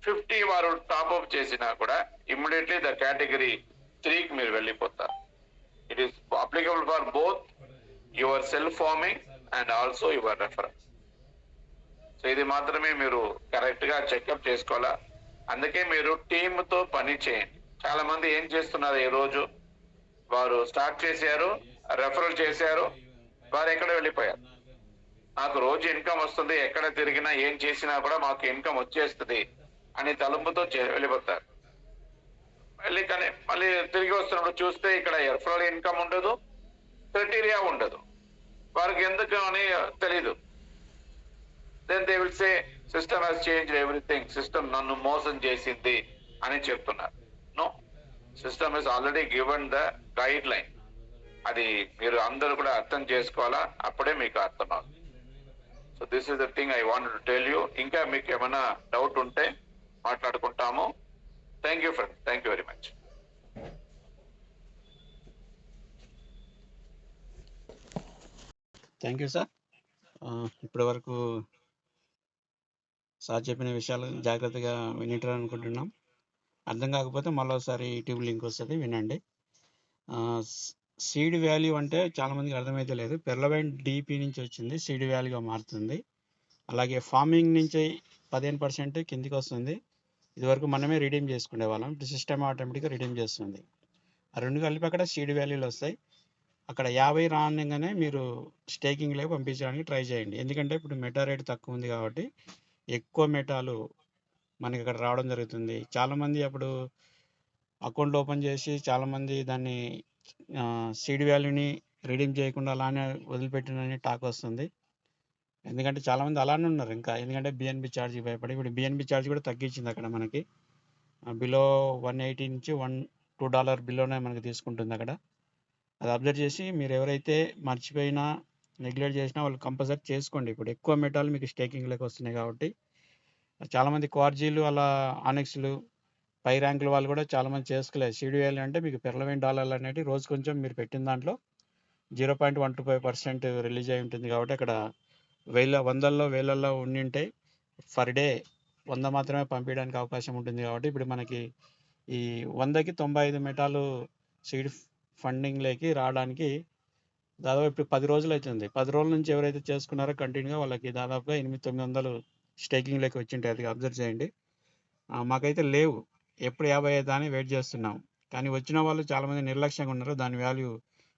Speaker 2: 50 వారు టాప్అప్ చేసినా కూడా ఇమ్మీడియట్లీ ద కేటగిరీ 3కి మీరు వెళ్ళిపోతారు. It is applicable for both your self farming and also your reference. So ఇది మాత్రమే మీరు కరెక్ట్ గా చెకప్ చేసుకోవాలా. అందుకే మీరు టీమ్ తో పని చేయండి. చాలా మంది ఏం చేస్తున్నారు, ఈ రోజు వారు స్టార్ట్ చేశారు, రెఫరల్ చేశారు, వారు ఎక్కడ వెళ్ళిపోయారు. నాకు రోజు ఇన్కమ్ వస్తుంది, ఎక్కడ తిరిగినా ఏం చేసినా కూడా మాకు ఇన్కమ్ వచ్చేస్తుంది అని తలంపుతో వెళ్ళిపోతారు. కానీ మళ్ళీ తిరిగి వస్తున్నప్పుడు చూస్తే ఇక్కడ రెఫరల్ ఇన్కమ్ ఉండదు, క్రైటీరియా ఉండదు, వారికి ఎందుకు అని తెలీదు. Then they will say system has changed everything, system నన్ను మోసం చేసింది అని చెప్తున్నారు. No, system is already given the guideline. అది మీరు అందరూ కూడా అర్థం చేసుకోవాలా, అప్పుడే మీకు అర్థం అవుతుంది. So this is the thing I want to tell you. ఇంకా మీకు ఏమైనా డౌట్ ఉంటే మాట్లాడుకుంటాము. Thank you friend, thank you very much.
Speaker 4: Thank you sir. ఇప్పటి వరకు సార్ చెప్పిన విషయాలు జాగ్రత్తగా వినిటారు అనుకుంటున్నాం. అర్థం కాకపోతే మరోసారి యూట్యూబ్ లింక్ వస్తుంది, వినండి. సీడ్ వాల్యూ అంటే చాలామందికి అర్థమైతే లేదు. పెర్లవైన్ డీపీ నుంచి వచ్చింది, సీడ్ వాల్యూగా మారుతుంది. అలాగే ఫార్మింగ్ నుంచి 15% కిందికి వస్తుంది. ఇదివరకు మనమే రిడీమ్ చేసుకునే వాళ్ళం, ఇప్పుడు సిస్టమ్ ఆటోమేటిక్గా రిడీమ్ చేస్తుంది. ఆ రెండు కలిపి అక్కడ సీడ్ వాల్యూలు వస్తాయి. అక్కడ 50 రాగానే మీరు స్టేకింగ్లో పంపించడానికి ట్రై చేయండి. ఎందుకంటే ఇప్పుడు మెటా రేట్ తక్కువ ఉంది కాబట్టి ఎక్కువ మెటాలు మనకి ఇక్కడ రావడం జరుగుతుంది. చాలామంది అప్పుడు అకౌంట్ ఓపెన్ చేసి చాలామంది దాన్ని సీడ్ వాల్యూని రిడీమ్ చేయకుండా అలానే వదిలిపెట్టినని టాక్ వస్తుంది. ఎందుకంటే చాలామంది అలానే ఉన్నారు ఇంకా, ఎందుకంటే బిఎన్బి ఛార్జ్ భయపడి. ఇప్పుడు బిఎన్బి ఛార్జ్ కూడా తగ్గించింది అక్కడ మనకి, బిలో 180 నుంచి $2 బిలోనే మనకి తీసుకుంటుంది అక్కడ. అది అబ్జర్వ్ చేసి మీరు ఎవరైతే మర్చిపోయినా నెగ్లెక్ట్ చేసినా వాళ్ళు కంపల్సరీ చేసుకోండి. ఇప్పుడు ఎక్కువ మెటాలు మీకు స్టేకింగ్లోకి వస్తున్నాయి కాబట్టి చాలామంది క్వార్జీలు అలా ఆనెక్స్లు పై ర్యాంకుల వాళ్ళు కూడా చాలామంది చేసుకోలేదు. సీడ్ వాల్యూ అంటే మీకు $11 అనేవి రోజు కొంచెం మీరు పెట్టిన దాంట్లో 0.125% రిలీజ్ అయి ఉంటుంది కాబట్టి అక్కడ వందల్లో వేలల్లో ఉండింటే ఫర్ డే 100 మాత్రమే పంపించడానికి అవకాశం ఉంటుంది. కాబట్టి ఇప్పుడు మనకి ఈ 100కి 95 మెటాలు సీడ్ ఫండింగ్లోకి రావడానికి దాదాపు ఇప్పుడు 10 రోజులు అవుతుంది. 10 రోజుల నుంచి ఎవరైతే చేసుకున్నారో కంటిన్యూగా వాళ్ళకి దాదాపుగా 800-900 స్టేకింగ్లోకి వచ్చింటాయి. అది అబ్జర్వ్ చేయండి. మాకైతే లేవు, ఎప్పుడు 55 అని వెయిట్ చేస్తున్నాం. కానీ వచ్చిన వాళ్ళు చాలామంది నిర్లక్ష్యంగా ఉన్నారు. దాని వాల్యూ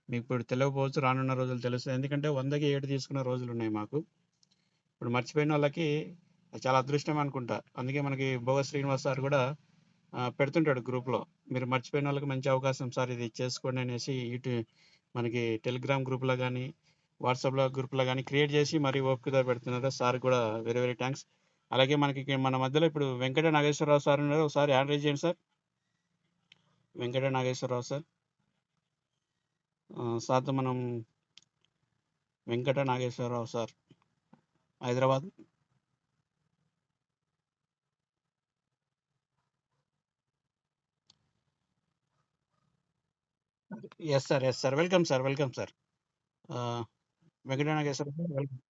Speaker 4: మీకు ఇప్పుడు తెలియకపోవచ్చు, రానున్న రోజులు తెలుస్తుంది. ఎందుకంటే 100కి 7 తీసుకున్న రోజులు ఉన్నాయి మాకు. ఇప్పుడు మర్చిపోయిన వాళ్ళకి చాలా అదృష్టం అనుకుంటా. అందుకే మనకి భోగ శ్రీనివాస్ సార్ కూడా పెడుతుంటాడు గ్రూప్లో, మీరు మర్చిపోయిన వాళ్ళకి మంచి అవకాశం సార్ ఇది చేసుకోండి అనేసి. ఇటు మనకి టెలిగ్రామ్ గ్రూప్లో కానీ వాట్సాప్లో గ్రూప్లో కానీ క్రియేట్ చేసి మరీ ఓపికతో పెడుతున్నారు. సార్ కూడా వెరీ వెరీ థ్యాంక్స్. అలాగే మనకి మన మధ్యలో ఇప్పుడు వెంకట నాగేశ్వరరావు సార్ ఉన్నారు, ఒకసారి హ్యాండ్ రైజ్ చేయండి సార్. వెంకట నాగేశ్వరరావు సార్, సార్తో మనం Venkata Nageswara Rao sir, Hyderabad. Yes sir, welcome sir, Venkata Nageswara Rao sir, welcome.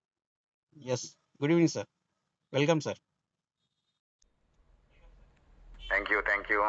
Speaker 4: Yes, good evening sir, welcome sir.
Speaker 5: Thank you.